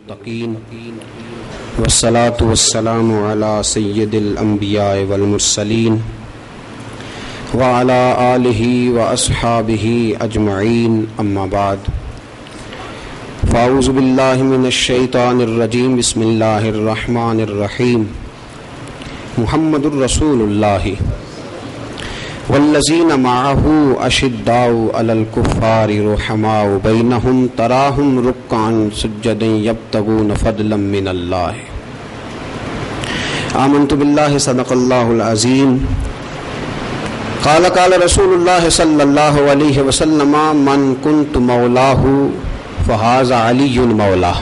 المتقین والصلاة والسلام علی سید الانبیاء والمرسلین وعلی آلہ واصحابہ اجمعین اما بعد فاعوذ باللہ من الشیطان الرجیم بسم اللہ الرحمن الرحیم محمد الرسول اللہ والذین معه اشداء علی الکفار رحماء بینہم تراہم رکعا سجدا یبتغون فضلا من اللہ آمنت باللہ صدق اللہ العظیم قال رسول اللہ صلی اللہ علیہ وسلم من کنت مولاہ فہذا علی مولاہ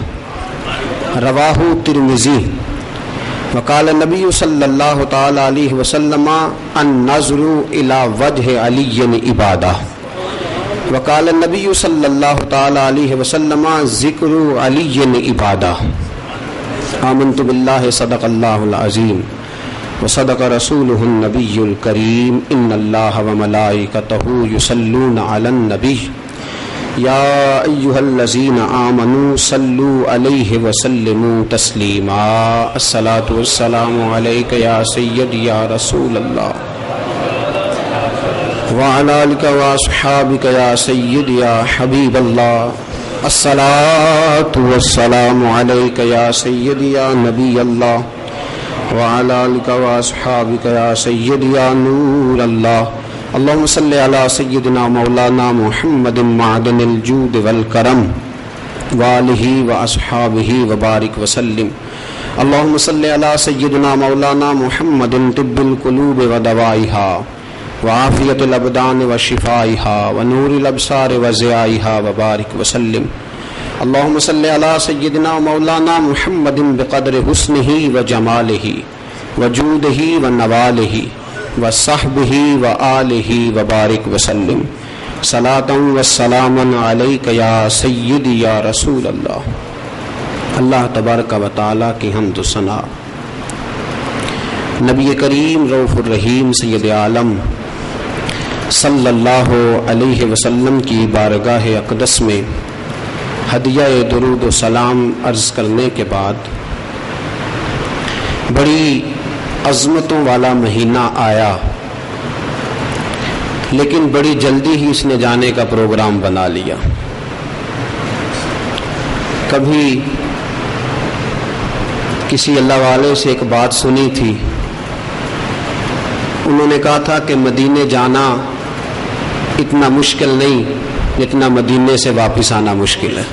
رواہ ترمذی وقال النبی صلی اللہ تعالی علیہ وسلم النظر الى وجہ علی عبادہ وقال النبی صلی اللہ تعالی علیہ وسلم ذکر علی عبادہ آمنت باللہ صدق اللہ العظیم وصدق رسولہ النبی الکریم ان اللہ وملائکتہ یصلون علی النبی یا ایہا الذین آمنوا صلوا علیہ وسلموا تسلیما الصلاۃ والسلام علیک یا سیدی یا رسول اللہ وعلی آلک واصحابک یا سیدی یا حبیب اللہ الصلاۃ والسلام علیک یا سیدی یا نبی اللہ وعلی آلک واصحابک یا سیدی یا نور اللہ اللہم صلی علی سیدنا مولانا محمد معدن الجود والکرم وآلہ واصحابہ وبارک وسلم اللہم صلی علی سیدنا مولانا محمد طب القلوب ودوائها وعافیت الابدان وشفائها ونور الابصار وضیائها وبارک وسلم اللہم صلی علی سیدنا مولانا محمد بقدر حسنہ وجمالہ وجودہ ونوالہ وصحبہ وآلہ وبارک وسلم صلاۃ وسلام علیک یا سیدی یا رسول اللہ اللہ تبارک و تعالیٰ کی حمد و ثنا نبی کریم رؤوف الرحیم سید عالم صلی اللہ علیہ وسلم کی بارگاہ اقدس میں ہدیہ درود و سلام عرض کرنے کے بعد بڑی عظمتوں والا مہینہ آیا لیکن بڑی جلدی ہی اس نے جانے کا پروگرام بنا لیا. کبھی کسی اللہ والے سے ایک بات سنی تھی، انہوں نے کہا تھا کہ مدینے جانا اتنا مشکل نہیں جتنا مدینے سے واپس آنا مشکل ہے.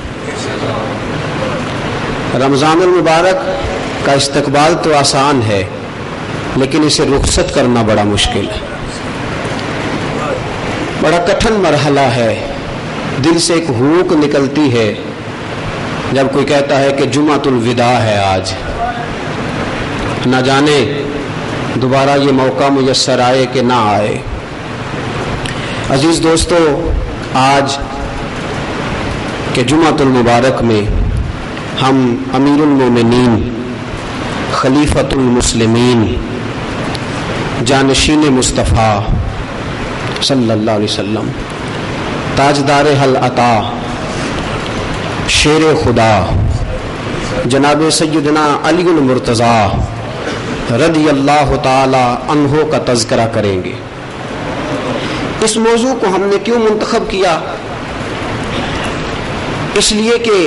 رمضان المبارک کا استقبال تو آسان ہے لیکن اسے رخصت کرنا بڑا مشکل ہے، بڑا کٹھن مرحلہ ہے. دل سے ایک ہوک نکلتی ہے جب کوئی کہتا ہے کہ جمعۃ الوداع ہے آج، نہ جانے دوبارہ یہ موقع میسر آئے کہ نہ آئے. عزیز دوستو، آج کے جمعۃ المبارک میں ہم امیر المومنین خلیفۃ المسلمین جانشین مصطفیٰ صلی اللہ علیہ وسلم تاجدار حل عطا شیر خدا جناب سیدنا علی المرتضیٰ رضی اللہ تعالی عنہ کا تذکرہ کریں گے. اس موضوع کو ہم نے کیوں منتخب کیا؟ اس لیے کہ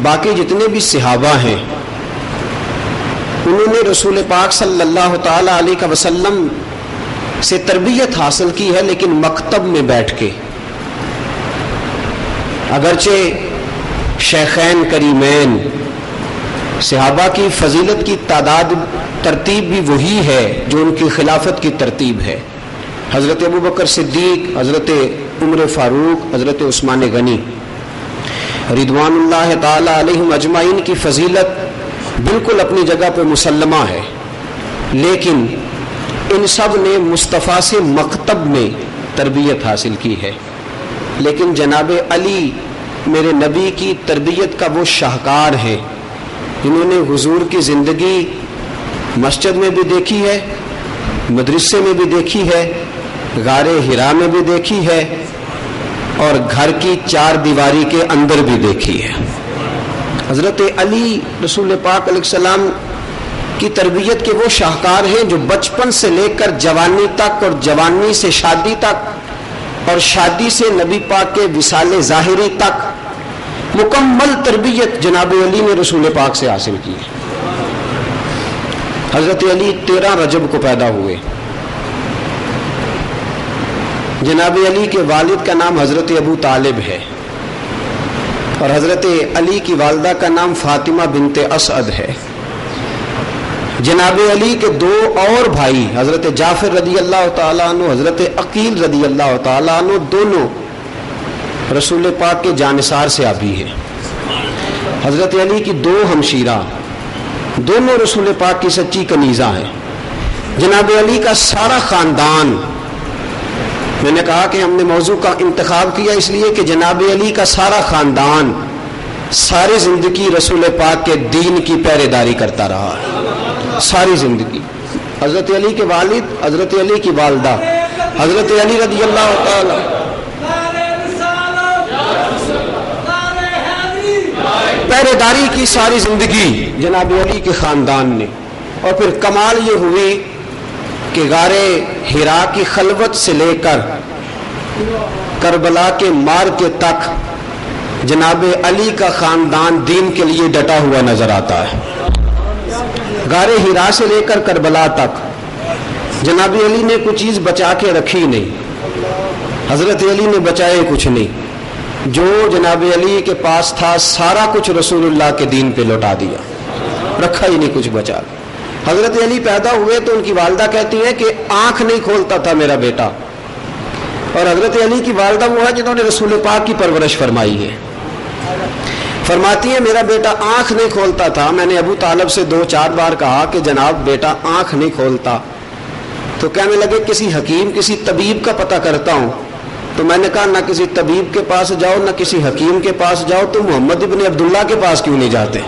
باقی جتنے بھی صحابہ ہیں انہوں نے رسول پاک صلی اللہ تعالی علیہ وسلم سے تربیت حاصل کی ہے، لیکن مکتب میں بیٹھ کے. اگرچہ شیخین کریمین صحابہ کی فضیلت کی تعداد ترتیب بھی وہی ہے جو ان کی خلافت کی ترتیب ہے. حضرت ابوبکر صدیق، حضرت عمر فاروق، حضرت عثمان غنی رضوان اللہ تعالی علیہم اجمعین کی فضیلت بالکل اپنی جگہ پہ مسلمہ ہے، لیکن ان سب نے مصطفیٰ سے مکتب میں تربیت حاصل کی ہے. لیکن جناب علی میرے نبی کی تربیت کا وہ شاہکار ہے جنہوں نے حضور کی زندگی مسجد میں بھی دیکھی ہے، مدرسے میں بھی دیکھی ہے، غار حرا میں بھی دیکھی ہے اور گھر کی چار دیواری کے اندر بھی دیکھی ہے. حضرت علی رسول پاک علیہ السلام کی تربیت کے وہ شاہکار ہیں جو بچپن سے لے کر جوانی تک اور جوانی سے شادی تک اور شادی سے نبی پاک کے وصال ظاہری تک مکمل تربیت جناب علی نے رسول پاک سے حاصل کی ہے۔ حضرت علی 13 رجب کو پیدا ہوئے۔ جناب علی کے والد کا نام حضرت ابو طالب ہے اور حضرت علی کی والدہ کا نام فاطمہ بنت اسعد ہے۔ جناب علی کے 2 اور بھائی حضرت جعفر رضی اللہ تعالیٰ عنہ، حضرت عقیل رضی اللہ تعالیٰ عنہ، دونوں رسول پاک کے جانثار سے آبی ہیں۔ حضرت علی کی 2 ہمشیرہ، دونوں رسول پاک کی سچی کنیزہ ہیں۔ جناب علی کا سارا خاندان، میں نے کہا کہ ہم نے موضوع کا انتخاب کیا اس لیے کہ جناب علی کا سارا خاندان ساری زندگی رسول پاک کے دین کی پہرے داری کرتا رہا ہے، ساری زندگی۔ حضرت علی کے والد، حضرت علی کی والدہ، حضرت علی رضی اللہ تعالی پہرے داری کی ساری زندگی جناب علی کے خاندان نے۔ اور پھر کمال یہ ہوئی کہ غار حرا کی خلوت سے لے کر کربلا کے مار کے تک جناب علی کا خاندان دین کے لیے ڈٹا ہوا نظر آتا ہے۔ غار حرا سے لے کر کربلا تک جناب علی نے کوئی چیز بچا کے رکھی نہیں، حضرت علی نے بچائے کچھ نہیں، جو جناب علی کے پاس تھا سارا کچھ رسول اللہ کے دین پہ لوٹا دیا، رکھا ہی نہیں کچھ بچا۔ حضرت علی پیدا ہوئے تو ان کی والدہ کہتی ہے کہ آنکھ نہیں کھولتا تھا میرا بیٹا، اور حضرت علی کی والدہ وہ ہے جنہوں نے رسول پاک کی پرورش فرمائی ہے۔ فرماتی ہے میرا بیٹا آنکھ نہیں کھولتا تھا، میں نے ابو طالب سے 2-4 بار کہا کہ جناب بیٹا آنکھ نہیں کھولتا، تو کہنے لگے کسی حکیم کسی طبیب کا پتہ کرتا ہوں۔ تو میں نے کہا نہ کسی طبیب کے پاس جاؤ نہ کسی حکیم کے پاس جاؤ، تو محمد ابن عبداللہ کے پاس کیوں نہیں جاتے؟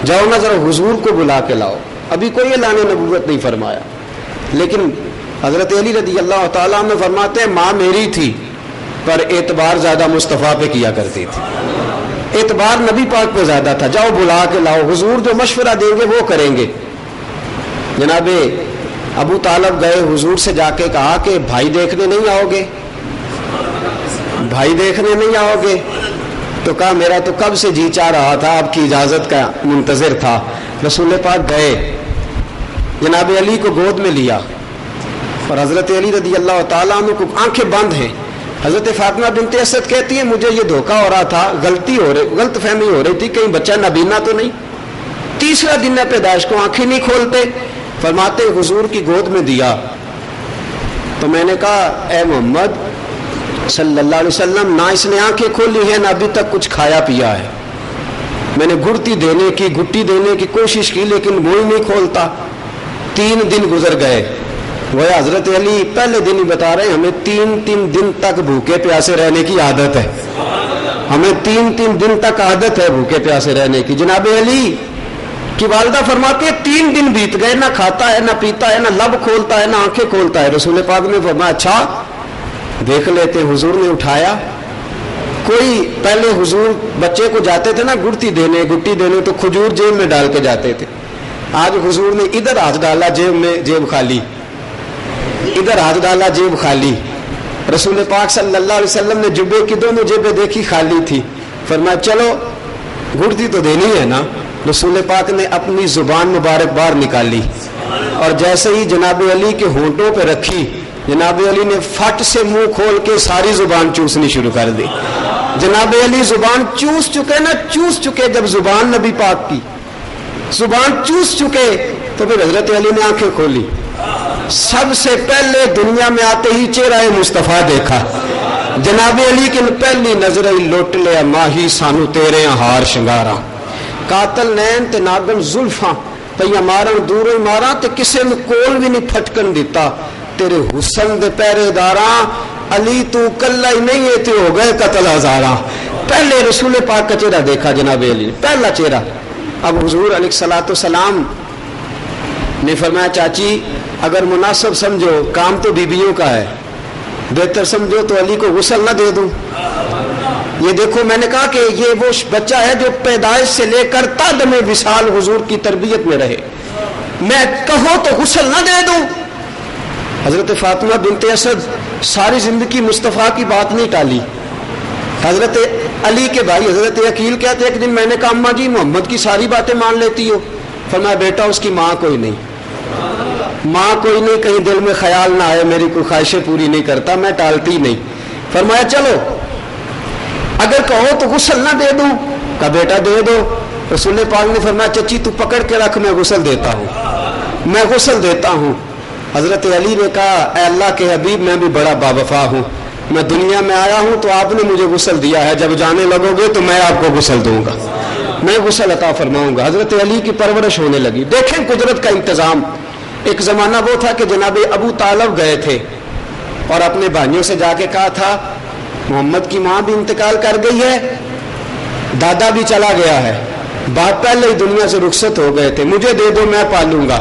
جاؤ نا ذرا حضور کو بلا کے لاؤ۔ ابھی کوئی اعلان نبوت نہیں فرمایا، لیکن حضرت علی رضی اللہ تعالیٰ عنہ فرماتے ہیں ماں میری تھی پر اعتبار زیادہ مصطفیٰ پہ کیا کرتی تھی، اعتبار نبی پاک پہ زیادہ تھا، جاؤ بلا کے لاؤ، حضور جو مشورہ دیں گے وہ کریں گے۔ جناب ابو طالب گئے، حضور سے جا کے کہا کہ بھائی دیکھنے نہیں آؤ گے؟ بھائی دیکھنے نہیں آؤ گے؟ تو کہا میرا تو کب سے جی چاہ رہا تھا، آپ کی اجازت کا منتظر تھا۔ رسول پاک گئے، جناب علی کو گود میں لیا، اور حضرت علی رضی اللہ تعالیٰ عنہ کو آنکھیں بند ہیں۔ حضرت فاطمہ بنت اسد کہتی ہے مجھے یہ دھوکہ ہو رہا تھا، غلط فہمی ہو رہی تھی، کہیں بچہ نابینا تو نہیں۔ 3 دن ہے پیدائش کو، آنکھیں نہیں کھولتے۔ فرماتے حضور کی گود میں دیا تو میں نے کہا اے محمد صلی اللہ علیہ وسلم، نہ اس نے آنکھیں کھولی ہیں نہ ابھی تک کچھ کھایا پیا ہے۔ میں نے گھٹی دینے کی کوشش کی لیکن منہ ہی نہیں کھولتا۔ 3 دن گزر گئے۔ وہ حضرت علی پہلے دن ہی بتا رہے ہیں ہمیں 3 دن تک بھوکے پیاسے رہنے کی عادت ہے، ہمیں 3 دن تک عادت ہے بھوکے پیاسے رہنے کی۔ جناب علی کی والدہ فرماتی ہے 3 دن بیت گئے، نہ کھاتا ہے نہ پیتا ہے نہ لب کھولتا ہے نہ آنکھیں کھولتا ہے۔ رسول پاک نے فرمایا اچھا دیکھ لیتے۔ حضور نے اٹھایا، کوئی پہلے حضور بچے کو جاتے تھے نا گٹی دینے تو کھجور جیب میں ڈال کے جاتے تھے، آج حضور نے ادھر ہاتھ ڈالا جیب میں، جیب خالی، ادھر ہاتھ ڈالا جیب خالی۔ رسول پاک صلی اللہ علیہ وسلم نے جبے کی دونوں جیبیں دیکھی خالی تھی، فرمایا چلو گڑتی تو دینی ہے نا۔ رسول پاک نے اپنی زبان مبارک باہر نکالی اور جیسے ہی جناب علی کے ہونٹوں پہ رکھی، جناب علی نے فٹ سے منہ کھول کے ساری زبان چوسنی شروع کر دی۔ جناب علی زبان چوس چکے جب زبان نبی پاک کی زبان چوس چکے تو پھر حضرت علی نے آنکھیں کھولی۔ سب سے پہلے دنیا میں آتے ہی چہرہ مصطفیٰ دیکھا۔ جناب علی کی پہلی نظر لوٹ لیا ماہی سانو تیرے ہار شنگارا، قاتل نین تے ناگن زلفاں پیا مارن دوروں مارا تے کسے نے کول بھی نہیں پھٹکن دیتا، تیرے حسن دے پہرے داراں علی تو کلا ہی نہیں ہے تے ہو گئے قتل ہزاراں۔ پہلے رسول پاک کا چہرہ دیکھا جناب علی نے، پہلا چہرہ۔ اب حضور علیہ الصلوۃ والسلام نے فرمایا چاچی اگر مناسب سمجھو کام تو بیویوں کا ہے، بہتر سمجھو تو علی کو غسل نہ دے دوں۔ یہ دیکھو میں نے کہا کہ یہ وہ بچہ ہے جو پیدائش سے لے کر تا دم وصال حضور کی تربیت میں رہے. میں کہوں تو غسل نہ دے دوں. حضرت فاطمہ بنت اسد ساری زندگی مصطفیٰ کی بات نہیں ٹالی. حضرت علی کے بھائی حضرت عقیل کہتے ایک دن میں نے کہا اماں جی محمد کی ساری باتیں مان لیتی ہو؟ فرمایا بیٹا اس کی ماں کوئی نہیں، ماں کوئی نہیں، کہیں دل میں خیال نہ آئے میری کوئی خواہشیں پوری نہیں کرتا، میں ٹالتی نہیں. فرمایا چلو اگر کہو تو غسل نہ دے دوں؟ کہا بیٹا دے دو. رسول پاک نے فرمایا چچی تو پکڑ کے رکھ، میں غسل دیتا ہوں، میں غسل دیتا ہوں. حضرت علی نے کہا اے اللہ کے حبیب میں بھی بڑا باوفا ہوں، میں دنیا میں آیا ہوں تو آپ نے مجھے غسل دیا ہے، جب جانے لگو گے تو میں آپ کو غسل دوں گا، میں غسل عطا فرماؤں گا. حضرت علی کی پرورش ہونے لگی. دیکھیں قدرت کا انتظام. ایک زمانہ وہ تھا کہ جناب ابو طالب گئے تھے اور اپنے بھائیوں سے جا کے کہا تھا محمد کی ماں بھی انتقال کر گئی ہے، دادا بھی چلا گیا ہے، باپ پہلے ہی دنیا سے رخصت ہو گئے تھے، مجھے دے دو میں پالوں گا.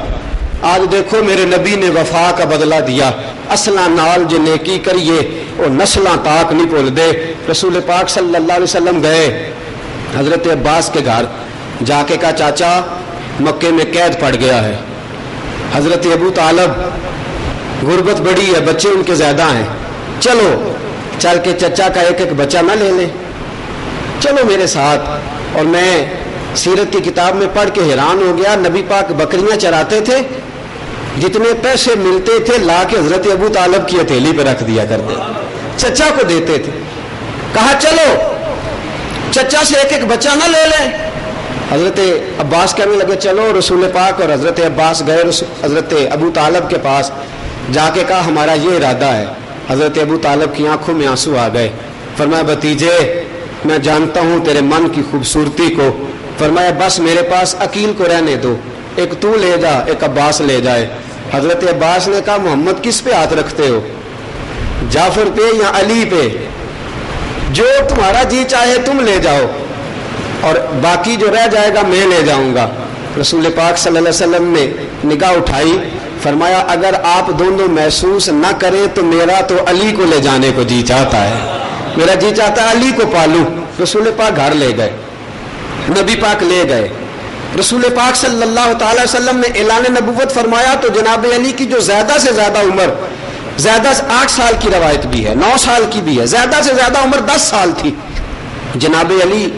آج دیکھو میرے نبی نے وفا کا بدلہ دیا. اصلاں نال جو نیکی کریے وہ نسلاں تاک نہیں بھول دے. رسول پاک صلی اللہ علیہ وسلم گئے حضرت عباس کے گھر، جا کے کہا چاچا مکے میں قید پڑ گیا ہے. حضرت ابو طالب غربت بڑی ہے، بچے ان کے زیادہ ہیں، چلو چل کے چچا کا ایک ایک بچہ نہ لے لیں، چلو میرے ساتھ. اور میں سیرت کی کتاب میں پڑھ کے حیران ہو گیا. نبی پاک بکریاں چراتے تھے، جتنے پیسے ملتے تھے لا کے حضرت ابو طالب کی ہتھیلی پہ رکھ دیا کرتے، چچا کو دیتے تھے. کہا چلو چچا سے ایک ایک بچہ نہ لے لیں. حضرت عباس کہنے لگے چلو. رسول پاک اور حضرت عباس گئے حضرت ابو طالب کے پاس، جا کے کہا ہمارا یہ ارادہ ہے. حضرت ابو طالب کی آنکھوں میں آنسو آ گئے. فرمایا بھتیجے میں جانتا ہوں تیرے من کی خوبصورتی کو. فرمایا بس میرے پاس عقیل کو رہنے دو، ایک تو لے جا ایک عباس لے جائے. حضرت عباس نے کہا محمد کس پہ ہاتھ رکھتے ہو، جعفر پہ یا علی پہ؟ جو تمہارا جی چاہے تم لے جاؤ اور باقی جو رہ جائے گا میں لے جاؤں گا. رسول پاک صلی اللہ علیہ وسلم نے نگاہ اٹھائی، فرمایا اگر آپ دونوں محسوس نہ کریں تو میرا تو علی کو لے جانے کو جی چاہتا ہے، میرا جی چاہتا ہے علی کو پالوں. رسول پاک گھر لے گئے، نبی پاک لے گئے. رسول پاک صلی اللہ تعالی وسلم نے اعلان نبوت فرمایا تو جناب علی کی جو زیادہ سے زیادہ عمر، زیادہ 8 سال کی روایت بھی ہے، 9 سال کی بھی ہے، زیادہ سے زیادہ عمر 10 سال تھی. جناب علی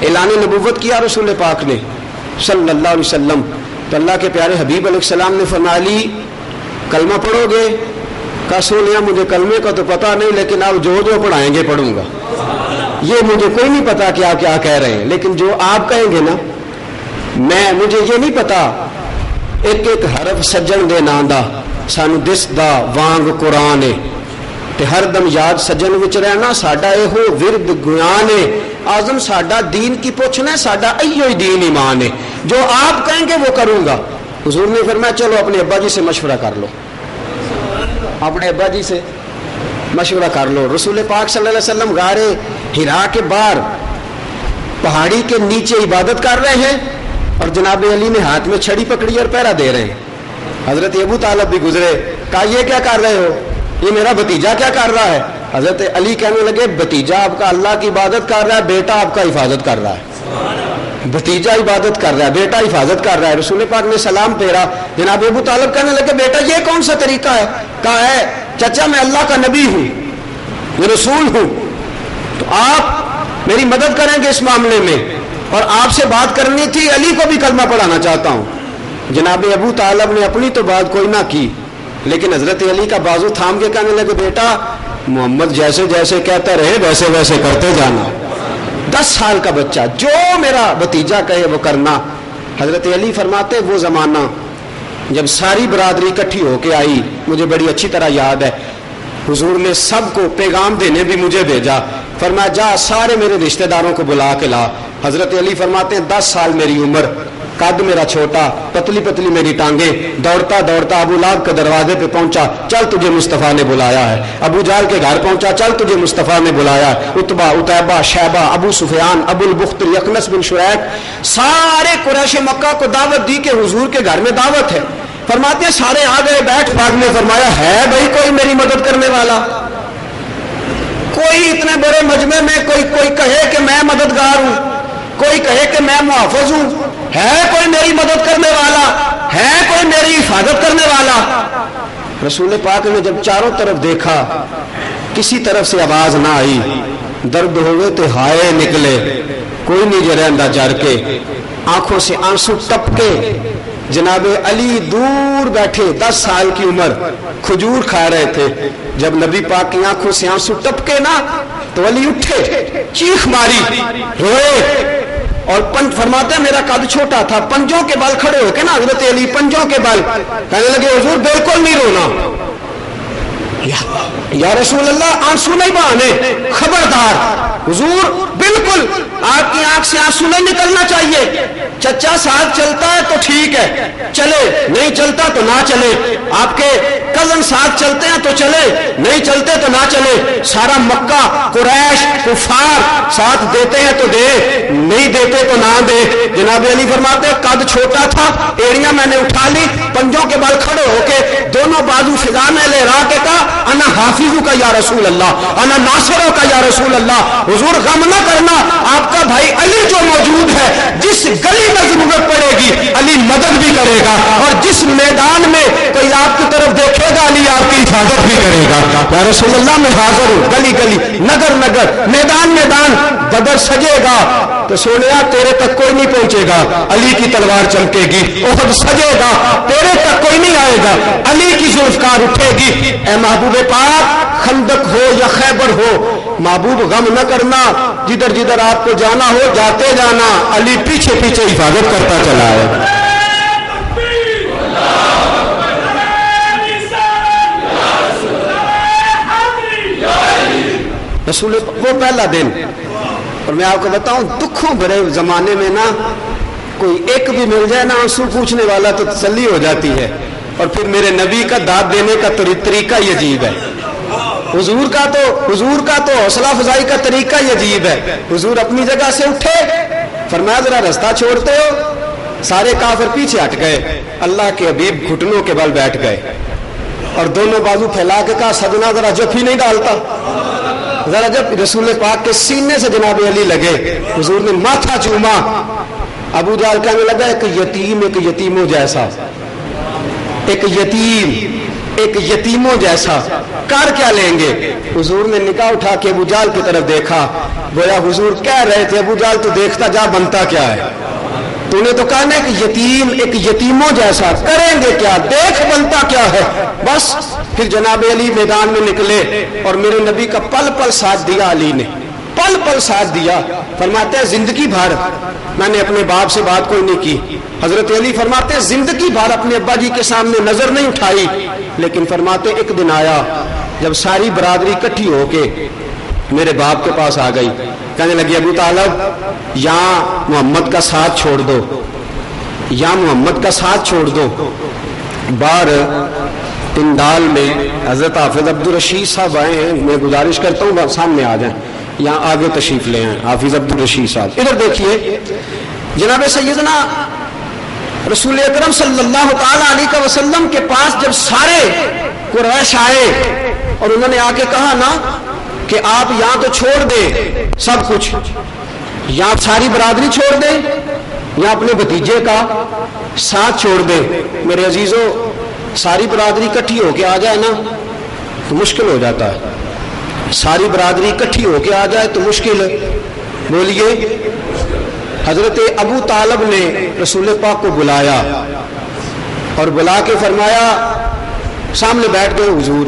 اعلان نبوت کیا رسول پاک نے صلی اللہ علیہ وسلم. تو اللہ کے پیارے حبیب علیہ السلام نے فرمایا علی کلمہ پڑھو گے؟ کہا سونیا مجھے کلمے کا تو پتہ نہیں، لیکن آپ جو جو پڑھائیں گے پڑھوں گا. یہ مجھے کوئی نہیں پتا کہ آپ کیا کہہ رہے ہیں، لیکن جو آپ کہیں گے نا مجھے یہ نہیں پتا. ایک ایک حرف سجن دے ناندا سانو دسدا وانگ قرآن تے ہر دم یاد سجن وچ رہنا ساڈا ایہو ورد گیان ہے. آزم ساڈا دین کی پوچھنا ہے، ساڈا ایہو ہی دین ایمان ہے، جو آپ کہیں گے وہ کروں گا. حضور نے فرمایا چلو اپنے ابا جی سے مشورہ کر لو، اپنے ابا جی سے مشورہ کر لو. رسول پاک صلی اللہ علیہ وسلم غار حرا کے باہر پہاڑی کے نیچے عبادت کر رہے ہیں اور جناب علی نے ہاتھ میں چھڑی پکڑی اور پہرا دے رہے ہیں. حضرت ابو طالب بھی گزرے، کہا یہ کیا کر رہے ہو، یہ میرا بھتیجا کیا کر رہا ہے؟ حضرت علی کہنے لگے بھتیجا آپ کا اللہ کی عبادت کر رہا ہے، بیٹا آپ کا حفاظت کر رہا ہے. بھتیجا عبادت کر رہا ہے، بیٹا حفاظت کر رہا ہے. رسول پاک نے سلام پھیرا. جناب ابو طالب کہنے لگے بیٹا یہ کون سا طریقہ ہے؟ کہا ہے چچا میں اللہ کا نبی ہوں، میں رسول ہوں، تو آپ میری مدد کریں گے اس معاملے میں، اور آپ سے بات کرنی تھی، علی کو بھی کلمہ پڑھانا چاہتا ہوں. جناب ابو طالب نے اپنی تو بات کوئی نہ کی، لیکن حضرت علی کا بازو تھام کے کہنے لگے بیٹا محمد جیسے جیسے کہتا رہے ویسے ویسے کرتے جانا. 10 سال کا بچہ جو میرا بھتیجا کہے وہ کرنا. حضرت علی فرماتے وہ زمانہ جب ساری برادری اکٹھی ہو کے آئی مجھے بڑی اچھی طرح یاد ہے. حضور نے سب کو پیغام دینے بھی مجھے بھیجا. فرمایا جا سارے میرے رشتہ داروں کو بلا کے لا. حضرت علی فرماتے ہیں 10 سال میری عمر، قد میرا چھوٹا، پتلی پتلی میری ٹانگیں، دوڑتا دوڑتا ابو لہب کے دروازے پہ پہنچا، چل تجھے مصطفیٰ نے بلایا ہے. ابو جہل کے گھر پہنچا، چل تجھے مصطفیٰ نے بلایا ہے. عتبہ، عتیبہ، شیبہ، ابو سفیان، ابو البختر، یخنس بن شریک، سارے قریش مکہ کو دعوت دی کہ حضور کے گھر میں دعوت ہے. فرماتے ہیں سارے آ گئے. بیٹھ پاک نے فرمایا ہے بھائی کوئی میری مدد کرنے والا؟ کوئی اتنے بڑے مجمع میں کوئی کہے کہ میں مددگار ہوں، کوئی کہے کہ میں محافظ ہوں، ہے کوئی میری مدد کرنے والا، ہے کوئی میری حفاظت کرنے والا؟ رسول پاک نے جب چاروں طرف دیکھا کسی طرف سے آواز نہ آئی، درد ہوئے تو ہائے نکلے، کوئی نہیں جرندہ جر کے، آنکھوں سے آنسو ٹپکے۔ جناب علی دور بیٹھے 10 سال کی عمر کھجور کھا رہے تھے، جب نبی پاک کی آنکھوں سے آنسو ٹپکے نا تو علی اٹھے، چیخ ماری، روئے، اور فرماتے ہیں میرا قد چھوٹا تھا، پنجوں کے بال کھڑے ہو کے نا حضرت علی پنجوں کے بال کہنے لگے حضور بالکل نہیں رونا، یا رسول اللہ آنسو نہیں بہانے، خبردار حضور بالکل آپ کی آنکھ سے آنسو نہیں نکلنا چاہیے، چچا ساتھ چلتا ہے تو ٹھیک ہے چلے، نہیں چلتا تو نہ چلے، آپ کے کزن ساتھ چلتے ہیں تو چلے، نہیں چلتے تو نہ چلے، سارا مکہ قریش کفار ساتھ دیتے ہیں تو دے، نہیں دیتے تو نہ دے۔ جناب علی فرماتے ہیں قد چھوٹا تھا، ایڑیاں میں نے اٹھا لی، پنجوں کے بال کھڑے ہو کے دونوں بازو فضا میں لے رہا کے کہا انا حافظو کا یا رسول اللہ، انا ناصرو کا یا رسول اللہ، حضور غم نہ کرنا، آپ کا بھائی علی جو موجود ہے، جس گلی میں ضرورت پڑے گی علی مدد بھی کرے گا، اور جس میدان میں کوئی آپ کی طرف دیکھے گا علی آپ کی حفاظت بھی کرے گا۔ یا رسول اللہ میں حاضر ہوں، گلی گلی، نگر نگر، میدان میدان، بدر سجے گا تو سونیا تیرے تک کوئی نہیں پہنچے گا، علی کی تلوار چمکے گی، احد سجے گا تیرے تک کوئی نہیں آئے گا، علی کی ذوالفقار اٹھے گی۔ اے محبوب پاک، خندق ہو یا خیبر ہو، محبوب غم نہ کرنا، جدھر جدھر آپ کو جانا ہو جاتے جانا، علی پیچھے پیچھے حفاظت کرتا چلا ہے۔ رسول وہ پہلا دن، اور میں آپ کو بتاؤں دکھوں بھرے زمانے میں نا کوئی ایک بھی مل جائے نا آنسو پوچھنے والا تو تسلی ہو جاتی ہے، اور پھر میرے نبی کا داد دینے کا طریقہ ہی عجیب ہے، حضور کا تو حوصلہ افزائی کا طریقہ ہی عجیب ہے۔ حضور اپنی جگہ سے اٹھے، فرمایا ذرا رستہ چھوڑتے ہو، سارے کافر پیچھے ہٹ گئے، اللہ کے حبیب گھٹنوں کے بل بیٹھ گئے اور دونوں بازو پھیلا کے کہا سجنا ذرا جفی نہیں ڈالتا، ذرا جب رسول پاک کے سینے سے جناب علی لگے، حضور نے ماتھا چوما۔ ابو جہل کہنے لگا ایک یتیموں جیسا، ایک یتیموں جیسا کر کیا لیں گے؟ حضور نے نگاہ اٹھا کے ابو جہل کی طرف دیکھا، گویا حضور کہہ رہے تھے ابو جہل تو دیکھتا جا بنتا کیا ہے، تو نے تو کہا نا ایک یتیموں جیسا، کریں گے کیا، دیکھ بنتا کیا ہے۔ بس پھر جناب علی میدان میں نکلے اور میرے نبی کا پل پل ساتھ دیا، علی نے پل پل ساتھ دیا۔ فرماتے ہیں زندگی بھر میں نے اپنے باپ سے بات کوئی نہیں کی، حضرت علی فرماتے ہیں زندگی بھر اپنے ابا جی کے سامنے نظر نہیں اٹھائی، لیکن فرماتے ہیں ایک دن آیا جب ساری برادری اکٹھی ہو کے میرے باپ کے پاس آ گئی، کہنے لگی ابو طالب یہاں محمد کا ساتھ چھوڑ دو، یہاں محمد کا ساتھ چھوڑ دو۔ باہر پنڈال میں حضرت حافظ عبدالرشید صاحب آئے ہیں، میں گزارش کرتا ہوں سامنے آ جائیں، یہاں آگے تشریف لے آئیں حافظ عبدالرشید صاحب۔ ادھر دیکھیے جناب سیدنا رسول اکرم صلی اللہ تعالی علیہ وسلم کے پاس جب سارے قریش آئے اور انہوں نے آ کے کہا نا کہ آپ یہاں تو چھوڑ دیں سب کچھ، یہاں ساری برادری چھوڑ دیں یا اپنے بھتیجے کا ساتھ چھوڑ دیں، میرے عزیزوں ساری برادری اکٹھی ہو کے آ جائے نا تو مشکل ہو جاتا ہے، ساری برادری اکٹھی ہو کے آ جائے تو مشکل، بولیے۔ حضرت ابو طالب نے رسول پاک کو بلایا اور بلا کے فرمایا، سامنے بیٹھ گئے حضور،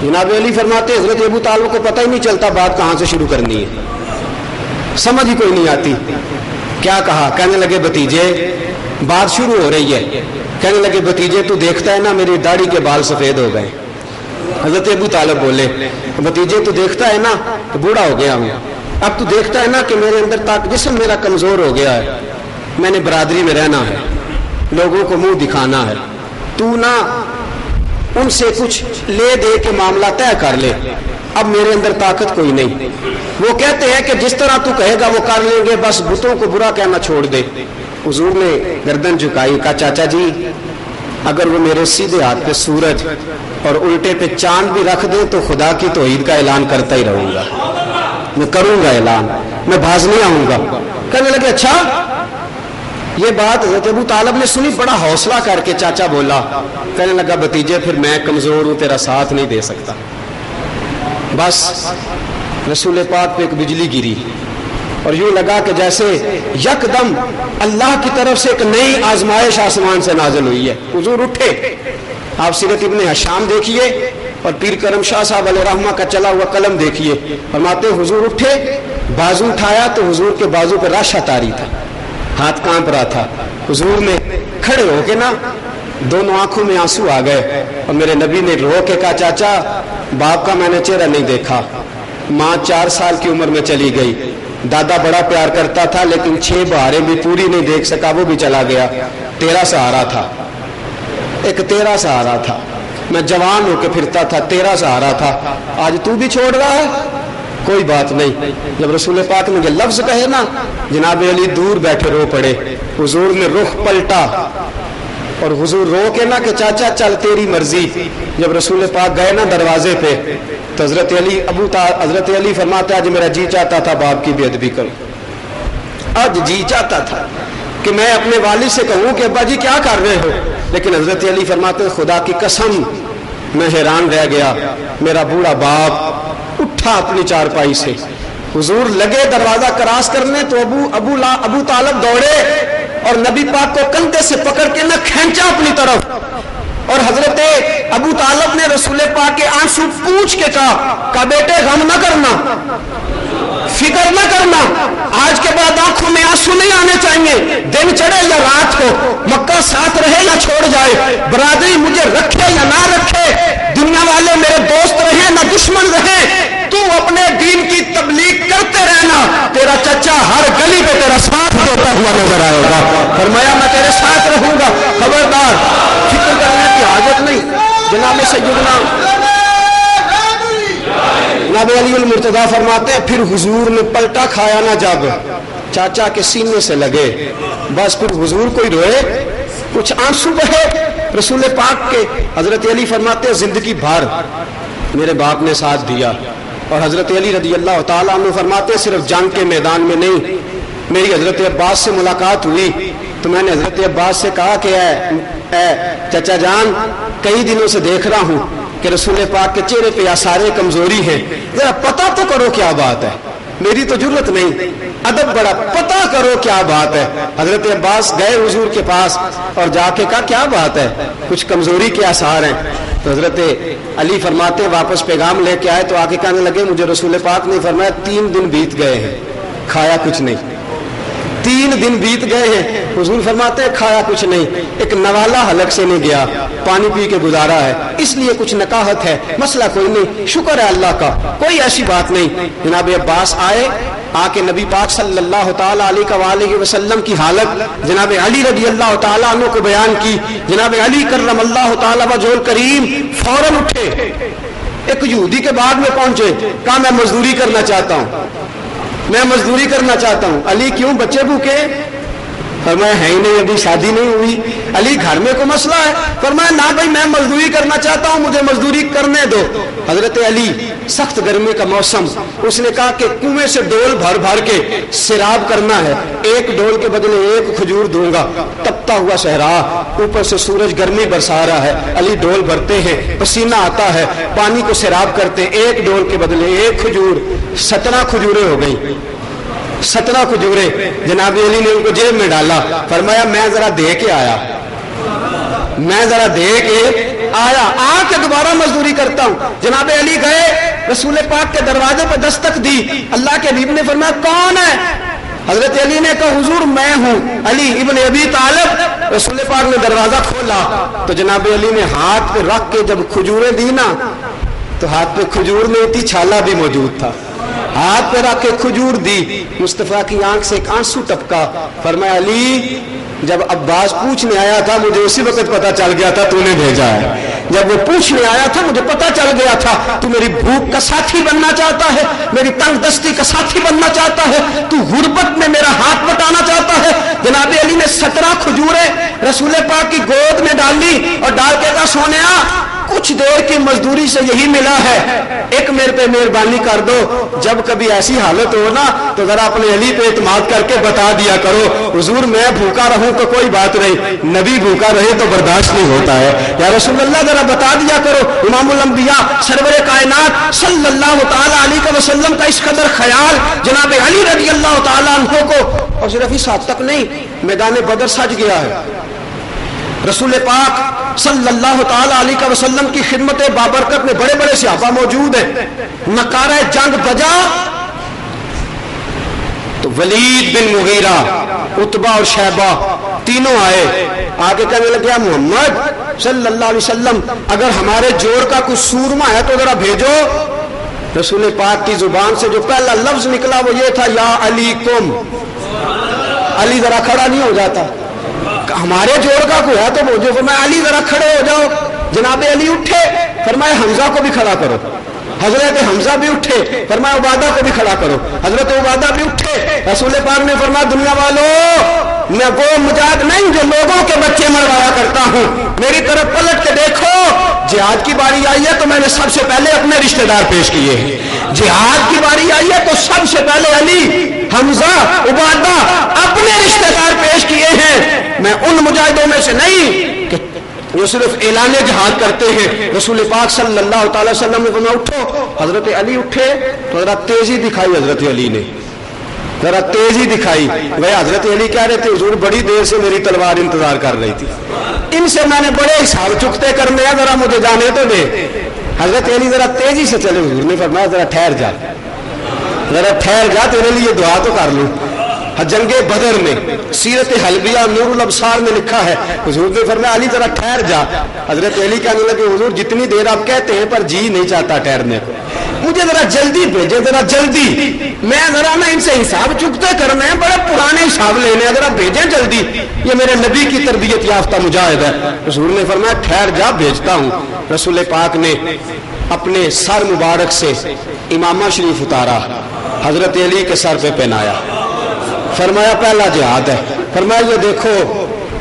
جناب علی فرماتے حضرت ابو طالب کو پتہ ہی نہیں چلتا بات کہاں سے شروع کرنی ہے، سمجھ ہی کوئی نہیں آتی، کیا کہا؟ کہنے لگے بھتیجے، بات شروع ہو رہی ہے، کہنے لگے بھتیجے تو دیکھتا ہے نا میری داڑھی کے بال سفید ہو گئے۔ حضرت ابو طالب بولے بھتیجے تو دیکھتا ہے نا کہ بوڑھا ہو گیا ہوں، اب تو دیکھتا ہے نا کہ میرے اندر جسم میرا کمزور ہو گیا ہے، میں نے برادری میں رہنا ہے، لوگوں کو منہ دکھانا ہے، تو نہ ان سے کچھ لے دے کے معاملہ طے کر لے، اب میرے اندر طاقت کوئی نہیں۔ وہ کہتے ہیں کہ جس طرح تو کہے گا وہ کر لیں گے، بس بتوں کو برا کہنا چھوڑ دے۔ حضور نے گردن جھکائی، کہا چاچا جی اگر وہ میرے سیدھے ہاتھ پہ سورج اور الٹے پہ چاند بھی رکھ دیں تو خدا کی توحید کا اعلان کرتا ہی رہوں گا، میں کروں گا اعلان، میں باز نہیں آؤں گا۔ کہنے لگے اچھا یہ بات حضرت ابو طالب نے سنی، بڑا حوصلہ کر کے چاچا بولا، کہنے لگا بھتیجے پھر میں کمزور ہوں، تیرا ساتھ نہیں دے سکتا۔ بس رسول پاک پہ ایک بجلی گری اور یوں لگا کہ جیسے یکدم اللہ کی طرف سے ایک نئی آزمائش آسمان سے نازل ہوئی ہے۔ حضور اٹھے، آپ سیرت ابن ہشام دیکھیے اور پیر کرم شاہ صاحب علیہ رحمہ کا چلا ہوا قلم دیکھیے، فرماتے حضور اٹھے، بازو اٹھایا تو حضور کے بازو پہ رش اتاری تھا، ہاتھ کانپ رہا تھا۔ حضور نے کھڑے ہو کے نا دونوں آنکھوں میں آنسو آ گئے اور میرے نبی نے رو کے کہا چاچا باپ کا میں نے چہرہ نہیں دیکھا، ماں 4 سال کی عمر میں چلی گئی، دادا بڑا پیار کرتا تھا لیکن 6 بہاریں بھی پوری نہیں دیکھ سکا، وہ بھی چلا گیا، تیرا سہارا تھا، ایک تیرا سہارا تھا، میں جوان ہو کے پھرتا تھا، تیرا سہارا تھا، آج تو بھی چھوڑ رہا ہے، کوئی بات نہیں۔ جب رسول پاک نے یہ لفظ کہے نا جناب علی دور بیٹھے رو پڑے، حضور نے رخ پلٹا اور حضور رو کے نا کہ چاچا چل تیری مرضی۔ جب رسول پاک گئے نا دروازے پہ تو حضرت علی فرماتے آج میرا جی چاہتا تھا باپ کی بے ادبی کروں، آج جی چاہتا تھا کہ میں اپنے والد سے کہوں کہ ابا جی کیا کر رہے ہو، لیکن حضرت علی فرماتے خدا کی قسم میں حیران رہ گیا، میرا بوڑھا باپ اٹھا اپنی چارپائی سے، حضور لگے دروازہ کراس کرنے تو ابو طالب دوڑے اور نبی پاک کو کندھے سے پکڑ کے نہ کھینچا اپنی طرف، اور حضرت ابو طالب نے رسول پاک کے آنسو پوچھ کے کہا بیٹے غم نہ کرنا، فکر نہ کرنا، آج کے بعد آنکھوں میں آنسو نہیں آنے چاہیے، دن چڑھے یا رات ہو، مکہ ساتھ رہے یا چھوڑ جائے، برادری مجھے رکھے یا نہ رکھے، دنیا والے میرے دوست رہے نہ دشمن رہے، تو اپنے دین کی تبلیغ کرتے رہنا، تیرا چچا ہر گلی پہ تیرا ساتھ دیتا ہوا نظر آئے گا۔ فرمایا میں تیرے ساتھ رہوں گا، خبردار فکر کرنے کی حاجت نہیں۔ جناب سیدنا جناب علی المرتضیٰ فرماتے ہیں پھر حضور نے پلٹا کھایا نہ جب چاچا کے سینے سے لگے، بس پھر حضور کوئی روئے کچھ آنسو بہے رسول پاک کے۔ حضرت علی فرماتے ہیں زندگی بھر میرے باپ نے ساتھ دیا، اور حضرت علی رضی اللہ تعالیٰ عنہ فرماتے ہیں صرف جنگ کے میدان میں نہیں، میری حضرت عباس سے ملاقات ہوئی تو میں نے حضرت عباس سے کہا کہ اے چچا جان کئی دنوں سے دیکھ رہا ہوں کہ رسول پاک کے چہرے پہ آثار کمزوری ہے، ذرا پتہ تو کرو کیا بات ہے، میری تو جرت نہیں، ادب بڑا، پتہ کرو کیا بات ہے۔ حضرت عباس گئے حضور کے پاس اور جا کے کہا کیا بات ہے، کچھ کمزوری کے آثار ہیں، تو حضرت علی فرماتے واپس پیغام لے کے آئے تو آگے کہنے لگے مجھے رسول پاک نے فرمایا 3 دن بیت گئے ہیں کھایا کچھ نہیں، 3 دن بیت گئے ہیں، حضور فرماتے ہیں کھایا کچھ نہیں، ایک نوالا حلق سے نہیں گیا، پانی پی کے گزارا ہے، اس لیے کچھ نکاہت ہے، مسئلہ کوئی نہیں، شکر ہے اللہ کا، کوئی ایسی بات نہیں۔ جناب عباس آئے، آ کے نبی پاک صلی اللہ تعالیٰ علیہ وسلم کی حالت جناب علی رضی اللہ تعالیٰ عنہ کو بیان کی، جناب علی کرم اللہ تعالیٰ وجہہ الکریم فوراً اٹھے، ایک یہودی کے باغ میں پہنچے، کہا میں مزدوری کرنا چاہتا ہوں، میں مزدوری کرنا چاہتا ہوں۔ علی کیوں بچے بھوکے؟ فرمایا ہے ہی نہیں، ابھی شادی نہیں ہوئی۔ علی گھر میں کوئی مسئلہ ہے؟ فرمایا نہ بھائی میں مزدوری کرنا چاہتا ہوں، مجھے مزدوری کرنے دو۔ حضرت علی سخت گرمی کا موسم، اس نے کہا کہ کنویں سے ڈول بھر بھر کے سیراب کرنا ہے، ایک ڈول کے بدلے 1 کھجور دوں گا۔ تپتا ہوا صحرا، اوپر سے سورج گرمی برسا رہا ہے، علی ڈول بھرتے ہیں، پسینہ آتا ہے، پانی کو سیراب کرتے، 1 ڈول کے بدلے 1 کھجور، 17 کھجوریں ہو گئی، 17 کھجوریں۔ جناب علی نے ان کو جیب میں ڈالا، فرمایا میں ذرا دے کے آیا، میں ذرا دے کے آیا، آ کے دوبارہ مزدوری کرتا ہوں۔ جناب علی گئے، رسول پاک کے دروازے پہ دستک دی، اللہ کے حبیب نے فرمایا کون ہے؟ حضرت علی نے کہا حضور میں ہوں، علی ابن ابی طالب۔ رسول پاک نے دروازہ کھولا تو جناب علی نے ہاتھ پہ رکھ کے جب کھجوریں دی نا تو ہاتھ پہ کھجور میں اتنی چھالا بھی موجود تھا، ہاتھ پہ رکھ کے کھجور دی. مصطفیٰ کی آنکھ سے ایک آنسو ٹپکا. فرمایا علی جب عباس پوچھنے آیا تھا مجھے اسی وقت پتا چل گیا تھا تو نے بھیجا ہے. جب وہ پوچھنے آیا تھا مجھے پتا چل گیا تھا تو میری بھوک کا ساتھی بننا چاہتا ہے, میری تنگ دستی کا ساتھی بننا چاہتا ہے, تو غربت میں میرا ہاتھ بٹانا چاہتا ہے. جناب علی نے 17 کھجوریں رسول پاک کی گود میں ڈال لی اور ڈال کے کہا سونیا کچھ دیر کی مزدوری سے یہی ملا ہے, ایک میرے پہ مہربانی کر دو, جب کبھی ایسی حالت ہو نا تو ذرا اپنے علی پہ اعتماد کر کے بتا دیا کرو حضور میں بھوکا رہوں تو کوئی بات نہیں, نبی بھوکا رہے تو برداشت نہیں ہوتا ہے. یا رسول اللہ ذرا بتا دیا کرو. امام الانبیاء سرور کائنات صلی اللہ تعالی علیہ وسلم کا اس قدر خیال جناب علی رضی اللہ تعالی عنہ کو, اور صرف اس حد تک نہیں, میدان بدر سج گیا ہے. رسول پاک صلی اللہ تعالی علیہ وسلم کی خدمت بابرکت میں بڑے بڑے صحابہ موجود ہیں. نکارہ جنگ بجا تو ولید بن مغیرہ, عتبہ اور شیبہ تینوں آئے. آگے کہنے لگے محمد صلی اللہ علیہ وسلم اگر ہمارے جوڑ کا کچھ سورما ہے تو ذرا بھیجو. رسول پاک کی زبان سے جو پہلا لفظ نکلا وہ یہ تھا یا علی کم. علی ذرا کھڑا نہیں ہو جاتا, ہمارے جوڑ کا کوئی ہے تو بھیجو. فرمایا علی ذرا کھڑے ہو جاؤ. جناب علی اٹھے. فرمایا حمزہ کو بھی کھڑا کرو. حضرت حمزہ بھی اٹھے. فرمایا عبادہ کو بھی کھڑا کرو. حضرت عبادہ بھی اٹھے. رسول پاک نے فرمایا دنیا والوں میں وہ مجاہد نہیں جو لوگوں کے بچے مروایا کرتا ہوں, میری طرف پلٹ کے دیکھو. جہاد کی باری آئی ہے تو میں نے سب سے پہلے اپنے رشتہ دار پیش کیے ہیں. جہاد کی باری آئی ہے تو سب سے پہلے علی, حمزہ, عبادہ اپنے رشتہ دار پیش کیے ہیں. میں ان مجاہدوں میں سے نہیں کہ وہ صرف اعلان جہاد کرتے ہیں. رسول پاک صلی اللہ تعالی وسلم نے فرمایا اٹھو. حضرت علی اٹھے تو ذرا تیزی دکھائی. حضرت علی نے ذرا تیزی دکھائی. وہ حضرت علی کہہ رہے تھے حضور بڑی دیر سے میری تلوار انتظار کر رہی تھی, ان سے میں نے بڑے حساب چکتے کرنے ہیں, ذرا مجھے جانے تو دے. حضرت علی ذرا تیزی سے چلے. حضور نے فرمایا ذرا ٹھہر جا, ذرا ٹھہر جا, تیرے لیے دعا تو کر لوں. جنگ بدر میں سیرت حلبیہ نور الابصار میں لکھا ہے حضور نے فرمایا علی ذرا ٹھہر جا. حضرت علی کہنے لگے حضور جتنی دیر آپ کہتے ہیں پر جی نہیں چاہتا ٹھہرنے کو, مجھے ذرا جلدی بھیجے, ذرا جلدی. میں ذرا نا ان سے حساب چکتے کرنے ہیں, بڑے پرانے حساب لینے ہیں, ذرا بھیجیں جلدی. یہ میرے نبی کی تربیت یافتہ مجاہد ہے. حضور نے فرمایا ٹھہر جا بھیجتا ہوں. رسول پاک نے اپنے سر مبارک سے امامہ شریف اتارا, حضرت علی کے سر پہ پہنایا. فرمایا پہلا جہاد ہے. فرمایا یہ دیکھو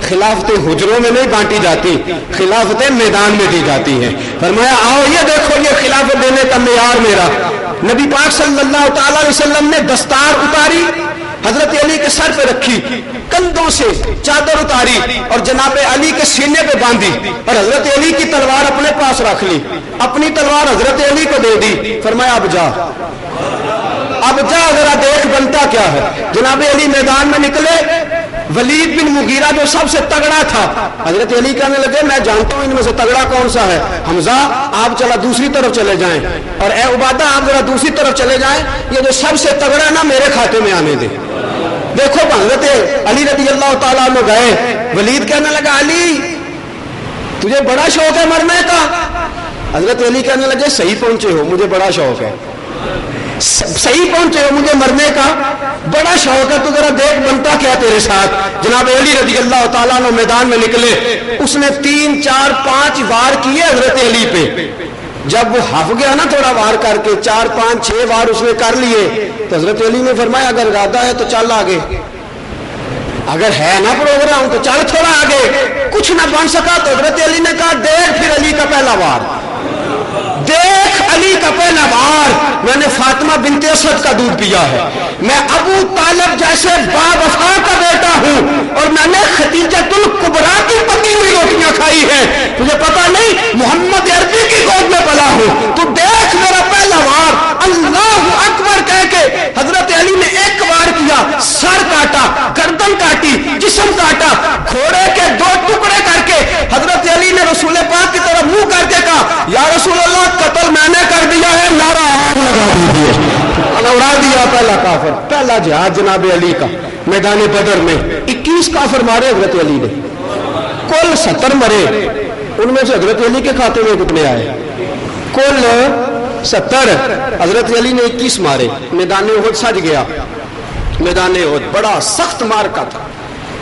خلافتیں حجروں میں نہیں بانٹی جاتی, خلافتیں میدان میں دی جاتی ہیں. فرمایا آؤ یہ دیکھو یہ خلافت دینے کا معیار میرا. نبی پاک صلی اللہ تعالی علیہ وسلم نے دستار اتاری, حضرت علی کے سر پہ رکھی, کندھوں سے چادر اتاری اور جناب علی کے سینے پہ باندھی, اور حضرت علی کی تلوار اپنے پاس رکھ لی. اپنی تلوار حضرت علی کو دے دی. فرمایا اب جا, اب جا ذرا دیکھ بنتا کیا ہے. جناب علی میدان میں نکلے. ولید بن مغیرہ جو سب سے تگڑا تھا, حضرت علی کہنے لگے میں جانتا ہوں ان میں سے تگڑا کون سا ہے. حمزہ آپ چلا دوسری طرف چلے جائیں, اور اے عبادہ آپ ذرا دوسری طرف چلے جائیں. یہ جو سب سے تگڑا نا میرے کھاتے میں آنے دے. دیکھو حضرت علی رضی اللہ تعالیٰ عنہ گئے. ولید کہنے لگا علی تجھے بڑا شوق ہے مرنے کا. حضرت علی کہنے لگے صحیح پہنچے ہو, مجھے بڑا شوق ہے. صحیح پہنچے ہو, مجھے مرنے کا بڑا شوق ہے. تو ذرا دیکھ بنتا کیا تیرے ساتھ. جناب علی رضی اللہ تعالیٰ عنہ میدان میں نکلے. اس نے 3 4 5 وار کیے حضرت علی پہ. جب وہ ہف گیا نا تھوڑا وار کر کے, 4 5 6 وار اس نے کر لیے, تو حضرت علی نے فرمایا اگر ارادہ ہے تو چل آگے, اگر ہے نا پروگرام تو چل تھوڑا آگے. کچھ نہ بن سکا تو حضرت علی نے کہا دیکھ پھر علی کا پہلا وار, دیکھ علی کا پہلا وار. میں نے فاطمہ بنت اسد کا دودھ پیا ہے, میں ابو طالب جیسے با وفا کا بیٹا ہوں, اور میں نے خدیجۃ الکبریٰ کی پکی ہوئی روٹیاں کھائی ہیں. تجھے پتا نہیں محمد عربی کی گود میں پلا ہوں. تو دیکھ میرا پہلا وار. اللہ اکبر کہہ کے حضرت علی نے ایک وار کیا, سر کاٹا, گردن کاٹی, جسم کاٹا, گھوڑے کے 2 ٹکڑے کر کے حضرت علی نے رسول پاک کی طرف منہ کر کے کہا یا رسول اللہ قتل میں نے کر دیا ہے. نعرہ لگا دیجیے, اڑا دیا پہلا کافر. پہلا جہاد جناب علی کا میدان بدر میں 21 کافر مارے حضرت علی نے, کل 70 مرے. ان میں سے حضرت علی کے کھاتے میں کتنے آئے؟ کل 70। حضرت علی نے 21 مارے، میدان احد سج گیا۔ میدان احد بڑا سخت مارکا تھا۔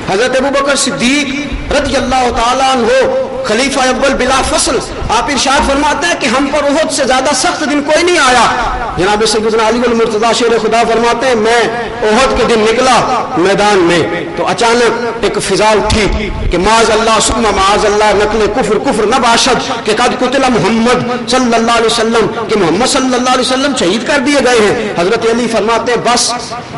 حضرت ابوبکر صدیق رضی اللہ تعالیٰ عنہ خلیفہ اول بلا فصل، آپ ارشاد فرماتے ہیں کہ ہم پر احد سے زیادہ سخت دن کوئی نہیں آیا۔ جناب سیدنا علی المرتضیٰ شیر خدا فرماتے ہیں میں احد کے دن نکلا میدان میں تو اچانک ایک فضا اٹھی کہ معاذ اللہ ثم معاذ اللہ نقل کفر کفر نہ باشد کہ قد قتل محمد صلی اللہ علیہ وسلم، کہ محمد صلی اللہ علیہ وسلم شہید کر دیے گئے ہیں۔ حضرت علی فرماتے ہیں بس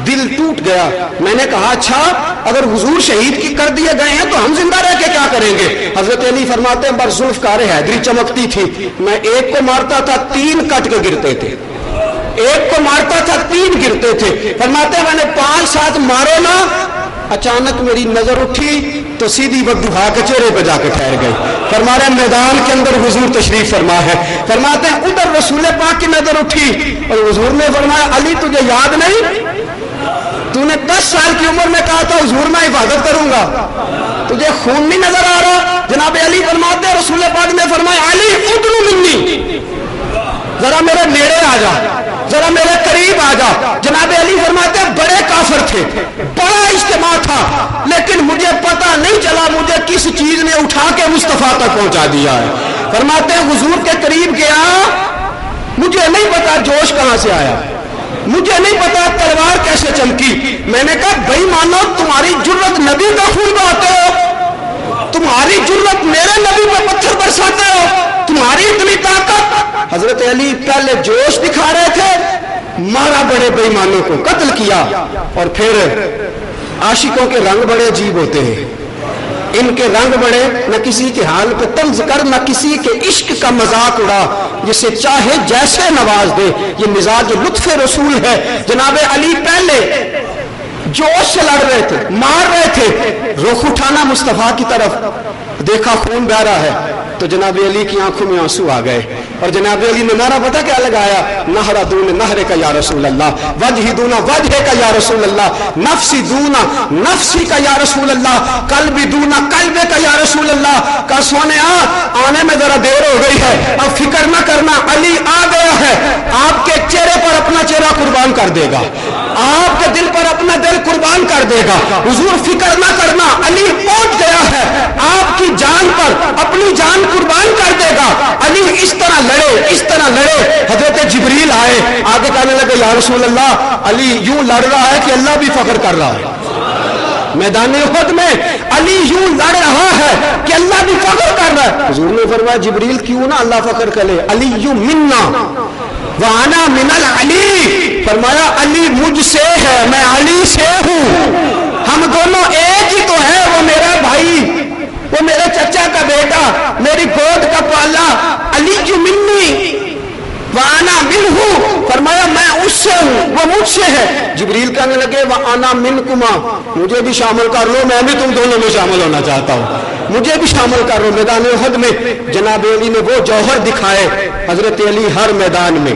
دل ٹوٹ گیا۔ میں نے کہا اچھا اگر حضور شہید کی کر دیے گئے ہیں تو ہم زندہ رہ کے کیا کریں گے؟ حضرت علی فرماتے ہیں بر ذوالفقار حیدری چمکتی تھی، میں ایک کو مارتا تھا 3 کٹ کے گرتے تھے، ایک کو مارتا تھا 3 گرتے تھے۔ فرماتے ہیں میں نے 5-7 مارے نا، اچانک میری نظر اٹھی تو سیدھی بدوہا کے چہرے پہ جا کے ٹھہر گئی۔ فرماتے میدان کے اندر حضور تشریف فرما ہے۔ فرماتے ہیں ادھر رسول پاک کی نظر اٹھی اور حضور نے فرمایا علی تجھے یاد نہیں تو نے 10 سال کی عمر میں کہا تھا حضور میں حفاظت کروں گا، تجھے خون نہیں نظر آ رہا؟ جناب علی فرماتے ہیں رسول پاک نے فرمایا علی ادنو منی، ذرا میرے نیڑے آ جا، ذرا میرے قریب آ جا۔ جناب علی فرماتے ہیں بڑے کافر تھے، بڑا اجتماع تھا، لیکن مجھے پتہ نہیں چلا مجھے کس چیز نے اٹھا کے مصطفیٰ تک پہنچا دیا ہے۔ فرماتے ہیں حضور کے قریب گیا، مجھے نہیں پتا جوش کہاں سے آیا، مجھے نہیں پتا تلوار کیسے چمکی۔ میں نے کہا بھائی مانو تمہاری جرت نبی کا خون بہاتے ہو، تمہاری جرت میرے نبی پہ پتھر برساتے ہو، تمہاری اتنی طاقت۔ حضرت علی پہلے جوش دکھا رہے تھے، مارا بڑے بے ایمانوں کو قتل کیا، اور پھر عاشقوں کے رنگ بڑے عجیب ہوتے ہیں، ان کے رنگ بڑے، نہ کسی کے حال پہ طنز کر، نہ کسی کے عشق کا مذاق اڑا، جسے چاہے جیسے نواز دے، یہ مزاج لطف رسول ہے۔ جناب علی پہلے جوش سے لڑ رہے تھے، مار رہے تھے، رخ اٹھانا مصطفیٰ کی طرف، دیکھا خون بہ رہا ہے تو جناب علی کی آنکھوں میں آنسو آ گئے، اور جناب علی نے نعرہ پتہ کیا لگایا؟ نہر دون نہر کا یا رسول اللہ، وجہ دون وجہ کا یا رسول اللہ، نفسی دون نفسی کا یا رسول اللہ، قلبی دون قلب کا یا رسول اللہ۔ کا سونے آنے میں ذرا دیر ہو گئی ہے، اب فکر نہ کرنا، علی آ گیا ہے، آپ کے چہرے پر اپنا چہرہ قربان کر دے گا، آپ کے دل پر اپنا دل قربان کر دے گا۔ حضور فکر نہ کرنا، علی پہنچ گیا ہے، آپ کی جان پر اپنی جان قربان کر دے گا۔ علی اس طرح لڑے، اس طرح لڑے، حضرت جبریل آئے، آگے کہنے لگے یا رسول اللہ علی یوں لڑ رہا ہے کہ اللہ بھی فخر کر رہا ہے۔ میدان احد میں علی یوں لڑ رہا ہے کہ اللہ بھی فخر کر رہا ہے۔ حضور نے فرمایا جبریل کیوں نہ اللہ فخر کرے، علی یوں منا وانا من العلی، فرمایا علی مجھ سے ہے، میں علی سے ہوں، ہم دونوں ایک ہی تو ہے، وہ میرا بھائی، وہ میرے چچا کا بیٹا، میری گود کا پالا، علی جو منی وانا منہ، فرمایا میں اس سے ہوں، وہ مجھ سے ہے۔ جبریل کہنے لگے وانا منکما، مجھے بھی شامل کر لو، میں بھی تم دونوں میں شامل ہونا چاہتا ہوں، مجھے بھی شامل کر لو۔ میدان احد میں جناب علی نے وہ جوہر دکھائے، حضرت علی ہر میدان میں،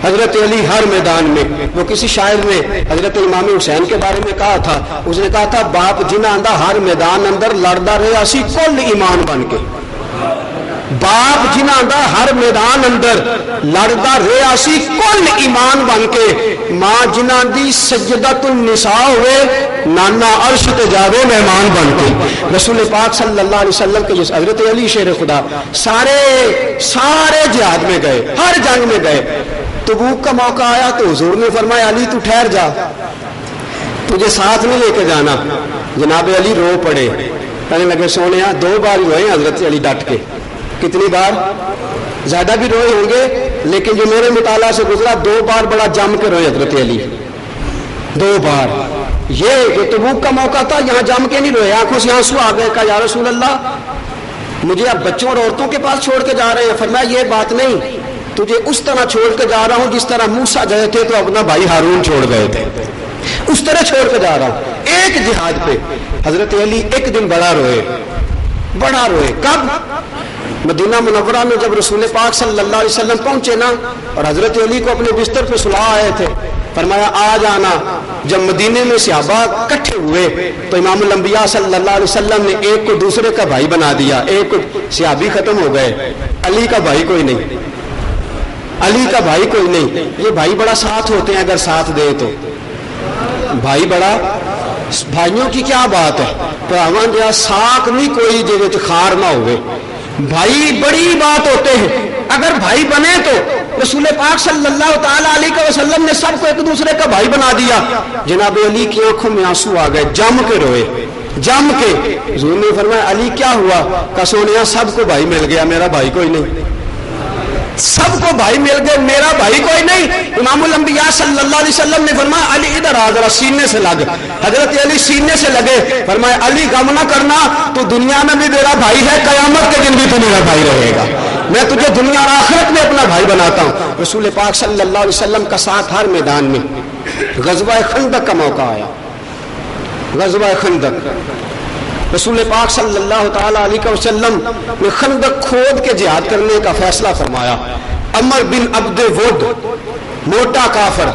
حضرت علی ہر میدان میں۔ وہ کسی شاعر نے حضرت امام حسین کے بارے میں کہا تھا، اس نے کہا تھا باپ جنہ آندہ ہر میدان اندر لڑدا رہے اسی کل ایمان بن کے، باپ جنہ آندہ ہر میدان اندر لڑدا رہے اسی کل ایمان بن کے، ماں جنہ دی سجدۃ النساء ہوئے نانا عرش تے جاوے مہمان بن کے۔ رسول پاک صلی اللہ علیہ وسلم کے حضرت علی شیر خدا سارے جہاد میں گئے، ہر جنگ میں گئے۔ تبوک کا موقع آیا تو حضور نے فرمایا علی تو ٹھہر جا، تجھے ساتھ نہیں لے کے جانا۔ جناب علی رو پڑے، کہنے لگے سونیا 2 بار روئے حضرت علی ڈٹ کے، کتنی بار؟ زیادہ بھی روئے ہوں گے، لیکن جو میرے مطالعہ سے گزرا 2 بار بڑا جم کے روئے حضرت علی، 2 بار۔ یہ جو تبوک کا موقع تھا یہاں جم کے نہیں روئے، آنکھوں سے آنسو آ گئے، کہا یا رسول اللہ مجھے اب بچوں اور عورتوں کے پاس چھوڑ کے جا رہے ہیں۔ فرمایا یہ بات نہیں، تجھے اس طرح چھوڑ کے جا رہا ہوں جس طرح موسیٰ گئے تھے تو اپنا بھائی ہارون چھوڑ گئے تھے، اس طرح چھوڑ کے جا رہا ہوں۔ ایک جہاد پہ حضرت علی ایک دن بڑا روئے، بڑا روئے۔ کب؟ مدینہ منورہ میں جب رسول پاک صلی اللہ علیہ وسلم پہنچے نا، اور حضرت علی کو اپنے بستر پہ سلا آئے تھے، فرمایا آ جانا۔ جب مدینے میں صحابہ اکٹھے ہوئے تو امام الانبیاء صلی اللہ علیہ وسلم نے ایک کو دوسرے کا بھائی بنا دیا، ایک کو صحابی ختم ہو گئے، علی کا بھائی کوئی نہیں۔ علی کا بھائی کوئی نہیں. یہ بھائی بڑا ساتھ ہوتے ہیں اگر ساتھ دے تو. بھائی بڑا بھائیوں کی کیا بات ہے, پراواں جہاں ساک نہیں کوئی جے خار نہ ہوئے. بھائی بڑی بات ہوتے ہیں. اگر بھائی بنے تو رسول پاک صلی اللہ تعالی علیہ وسلم نے سب کو ایک دوسرے کا بھائی بنا دیا. جناب علی کی آنکھوں میں آنسو آ گئے, جم کے روئے, جم کے. حضور نے فرمایا علی کیا ہوا؟ کہ سونیا سب کو بھائی مل گیا, میرا بھائی کوئی نہیں. سب کو بھائی مل گئے, میرا بھائی کوئی نہیں. امام الانبیاء صلی اللہ علیہ وسلم نے فرمایا علی ادھر آ ذرا سینے سے لگ. حضرت علی سینے سے لگے, فرمایا علی غم نہ کرنا, تو دنیا میں بھی میرا بھائی ہے, قیامت کے دن بھی تو میرا بھائی رہے گا. میں تجھے دنیا اور آخرت میں اپنا بھائی بناتا ہوں. رسول پاک صلی اللہ علیہ وسلم کا ساتھ ہر میدان میں. غزوہ خندق کا موقع آیا, غزوہ خندق. رسول پاک صلی اللہ تعالی علیہ وسلم نے خندق کھود کے جہاد کرنے کا فیصلہ فرمایا. عمر بن عبد ود, موٹا کافر,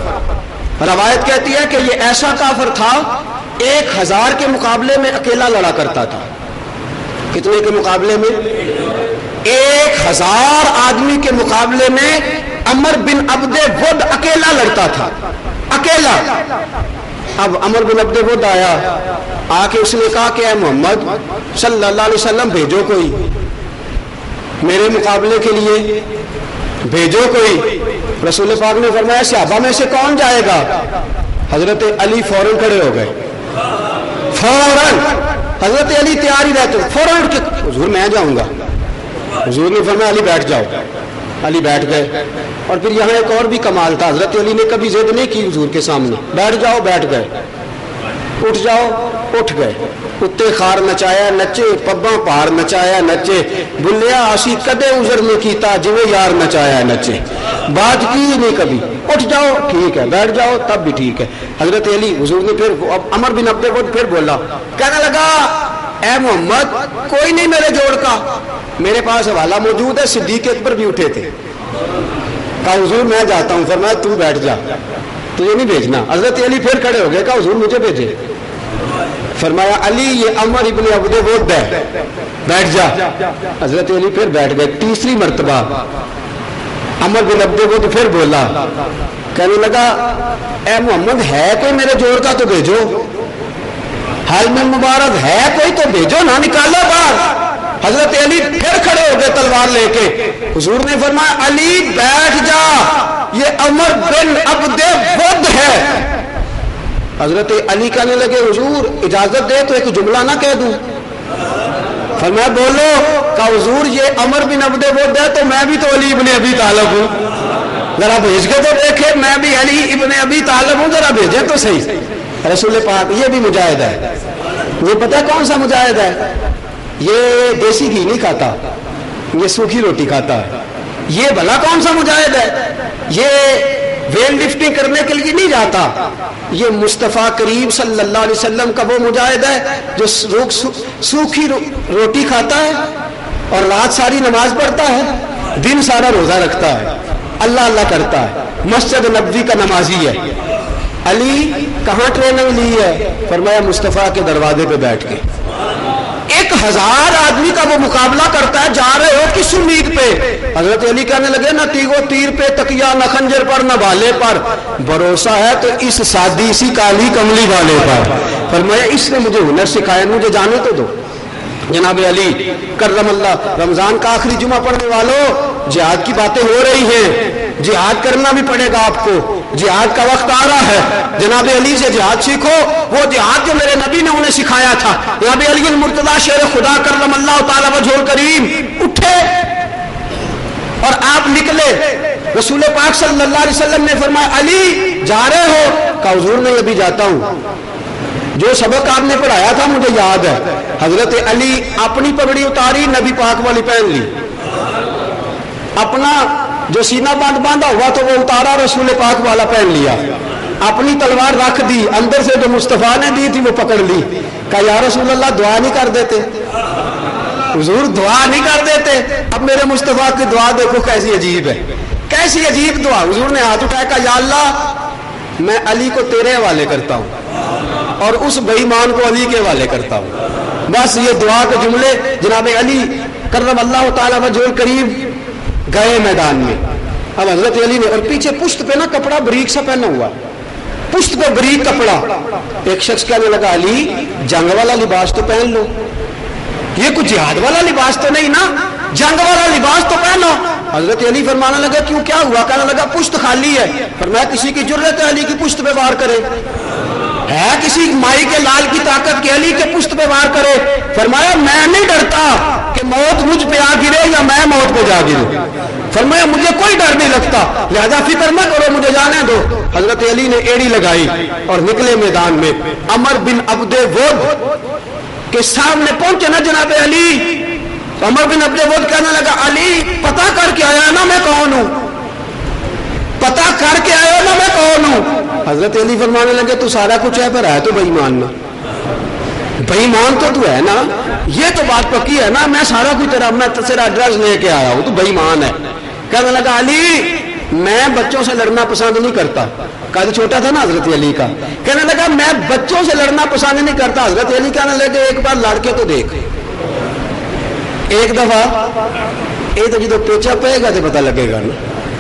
روایت کہتی ہے کہ یہ ایسا کافر تھا 1000 کے مقابلے میں اکیلا لڑا کرتا تھا. کتنے کے مقابلے میں؟ 1000 آدمی کے مقابلے میں عمر بن عبد ود اکیلا لڑتا تھا, اکیلا. اب عمر بن عبد ود آیا, آ کے اس نے کہا کہ اے محمد صلی اللہ علیہ وسلم بھیجو کوئی میرے مقابلے کے لیے, بھیجو کوئی. رسول پاک نے فرمایا صحابہ میں سے کون جائے گا؟ حضرت علی فوراً کھڑے ہو گئے, فوراً. حضرت علی تیار ہی رہتے, فوراً کہ حضور میں جاؤں گا. حضور نے فرمایا علی بیٹھ جاؤ. علی بیٹھ گئے. اور پھر یہاں ایک اور بھی کمال تھا, حضرت علی نے کبھی ضد نہیں کی حضور کے سامنے, بیٹھ جاؤ, بیٹھ گئے. اٹھ جاؤ, اٹھ گئے. کتے خار نچایا نچے, پباں پار نچایا نچے, بلیا آسی کدے عذر میں کیتا جویں یار نچایا نچے. بات کی نہیں کبھی, اٹھ جاؤ ٹھیک ہے, بیٹھ جاؤ تب بھی ٹھیک ہے. حضرت علی, حضور نے پھر عمر بن عبد ود پھر بولا, کہنے لگا اے محمد کوئی نہیں میرے جوڑ کا. میرے پاس حوالہ موجود ہے, صدیق اکبر بھی اٹھے تھے. کہا حضور میں جاتا ہوں. فرمایا تو بیٹھ جا, تجھے نہیں بھیجنا. حضرت علی پھر کھڑے ہو گئے, کہا حضور مجھے بھیجے. فرمایا علی یہ عمر ابن عبد ود ہے, بیٹھ جا. حضرت علی پھر بیٹھ گئے. تیسری مرتبہ عمر بن عبد ود پھر بولا, کہنے لگا اے محمد ہے کوئی میرے جوڑ کا تو بھیجو, حال میں مبارک ہے کوئی تو بھیجو نا, نکالو باہر. حضرت علی پھر کھڑے ہو گئے تلوار لے کے. حضور نے فرمایا علی بیٹھ جا, یہ عمر بن عبد ود ہے. حضرت علی کہنے لگے حضور اجازت دے تو ایک جملہ نہ کہہ دوں. فرمایا بولو. کہا حضور یہ عمر بن عبد ود ہے تو میں بھی تو علی ابن ابی طالب ہوں, ذرا بھیج کے تو دیکھے, میں بھی علی ابن ابی طالب ہوں, ذرا بھیجے تو صحیح. رسول پاک یہ بھی مجاہد ہے. یہ پتہ کون سا مجاہد ہے؟ یہ دیسی گھی نہیں کھاتا, یہ سوکھی روٹی کھاتا ہے. یہ بھلا کون سا مجاہد ہے؟ یہ ویٹ لفٹنگ کرنے کے لیے نہیں جاتا. یہ مصطفیٰ کریم صلی اللہ علیہ وسلم کا وہ مجاہد ہے جو سوکھی روٹی کھاتا ہے اور رات ساری نماز پڑھتا ہے, دن سارا روزہ رکھتا ہے, اللہ اللہ کرتا ہے, مسجد نبوی کا نمازی ہے. علی کہاں ٹریننگ لی ہے؟ فرمایا مصطفیٰ کے دروازے پہ بیٹھ کے. 1000 آدمی کا وہ مقابلہ کرتا ہے, جا رہے ہو کس امید پہ؟ حضرت علی کہنے لگے نہ تیغو تیر پہ تکیا, نہ خنجر پر, نہ بھالے پر, بھروسہ ہے تو اس سادی سی کالی کملی والے پر. فرمایا اس نے مجھے ہنر سکھایا, مجھے جانے تو دو. جناب علی کرم اللہ, رمضان کا آخری جمعہ پڑھنے والوں, جہاد کی باتیں ہو رہی ہیں, جہاد کرنا بھی پڑے گا آپ کو, جہاد کا وقت آ رہا ہے. جناب علی سے جہاد سیکھو, وہ جہاد جو میرے نبی نے انہیں سکھایا تھا. جناب علی المرتضیٰ شیر خدا کرم اللہ تعالی وجہ الکریم اٹھے اور آپ نکلے. رسول پاک صلی اللہ علیہ وسلم نے فرمایا علی جا رہے ہو؟ کہا حضور میں ابھی جاتا ہوں, جو سبق آپ نے پڑھایا تھا مجھے یاد ہے. حضرت علی اپنی پگڑی اتاری, نبی پاک والی پہن لی. اپنا جو سینہ باندھ باندھا ہوا تو وہ اتارا, رسول پاک والا پہن لیا. اپنی تلوار رکھ دی, اندر سے جو مصطفیٰ نے دی تھی وہ پکڑ لی. کہا یا رسول اللہ دعا نہیں کر دیتے؟ حضور دعا نہیں کر دیتے؟ اب میرے مصطفیٰ کی دعا دیکھو کیسی عجیب ہے, کیسی عجیب دعا. حضور نے ہاتھ اٹھایا, کہا یا اللہ میں علی کو تیرے حوالے کرتا ہوں اور اس بے ایمان کو علی کے حوالے کرتا ہوں. بس یہ دعا کے جملے. جناب علی کرم اللہ تعالی وجہ الکریم گئے میدان میں, اب حضرت علی نے، اور پیچھے پشت پہ نا کپڑا بریک سا پہنا ہوا، پشت پہ بریک کپڑا. ایک شخص کہنے لگا علی جنگ والا لباس تو پہن لو، یہ کچھ جہاد والا لباس تو نہیں نا، جنگ والا لباس تو پہنو. حضرت علی فرمانے لگا کیوں کیا ہوا؟ کہنے لگا پشت خالی ہے. فرمایا کسی کی جرت ہے علی کی پشت پہ وار کرے؟ ہے کسی مائی کے لال کی طاقت کے علی کے پشت پہ وار کرے؟ فرمایا میں نہیں ڈرتا کہ موت مجھ پہ آ گرے یا میں موت پہ جا گروں. فرمایا مجھے کوئی ڈر نہیں لگتا، لہذا فکر مت کرو، مجھے جانے دو. حضرت علی نے ایڑی لگائی اور نکلے میدان میں. عمر بن عبد ود کے سامنے پہنچے نا جناب علی. عمر بن عبد ود کہنے لگا علی پتہ کر کے آیا نا میں کون ہوں، پتہ کر کے آیا نا میں کون ہوں. حضرت علی فرمانے لگے تو سارا کچھ ہے پر ہے تو بے ایمان نا، بے ایمان تو ہے نا، یہ تو بات پکی ہے نا، میں سارا کچھ تیرا ایڈریس لے کے آیا ہوں، تو بے ایمان ہے. کہنے لگا علی میں بچوں سے لڑنا پسند نہیں کرتا. قد چھوٹا تھا نا حضرت علی کا. کہنے لگا میں بچوں سے لڑنا پسند نہیں کرتا. حضرت علی کہنے لگے ایک بار لڑ کے تو دیکھ، ایک دفعہ یہ تو جدو پیچا پے گا تو پتہ لگے گا نا،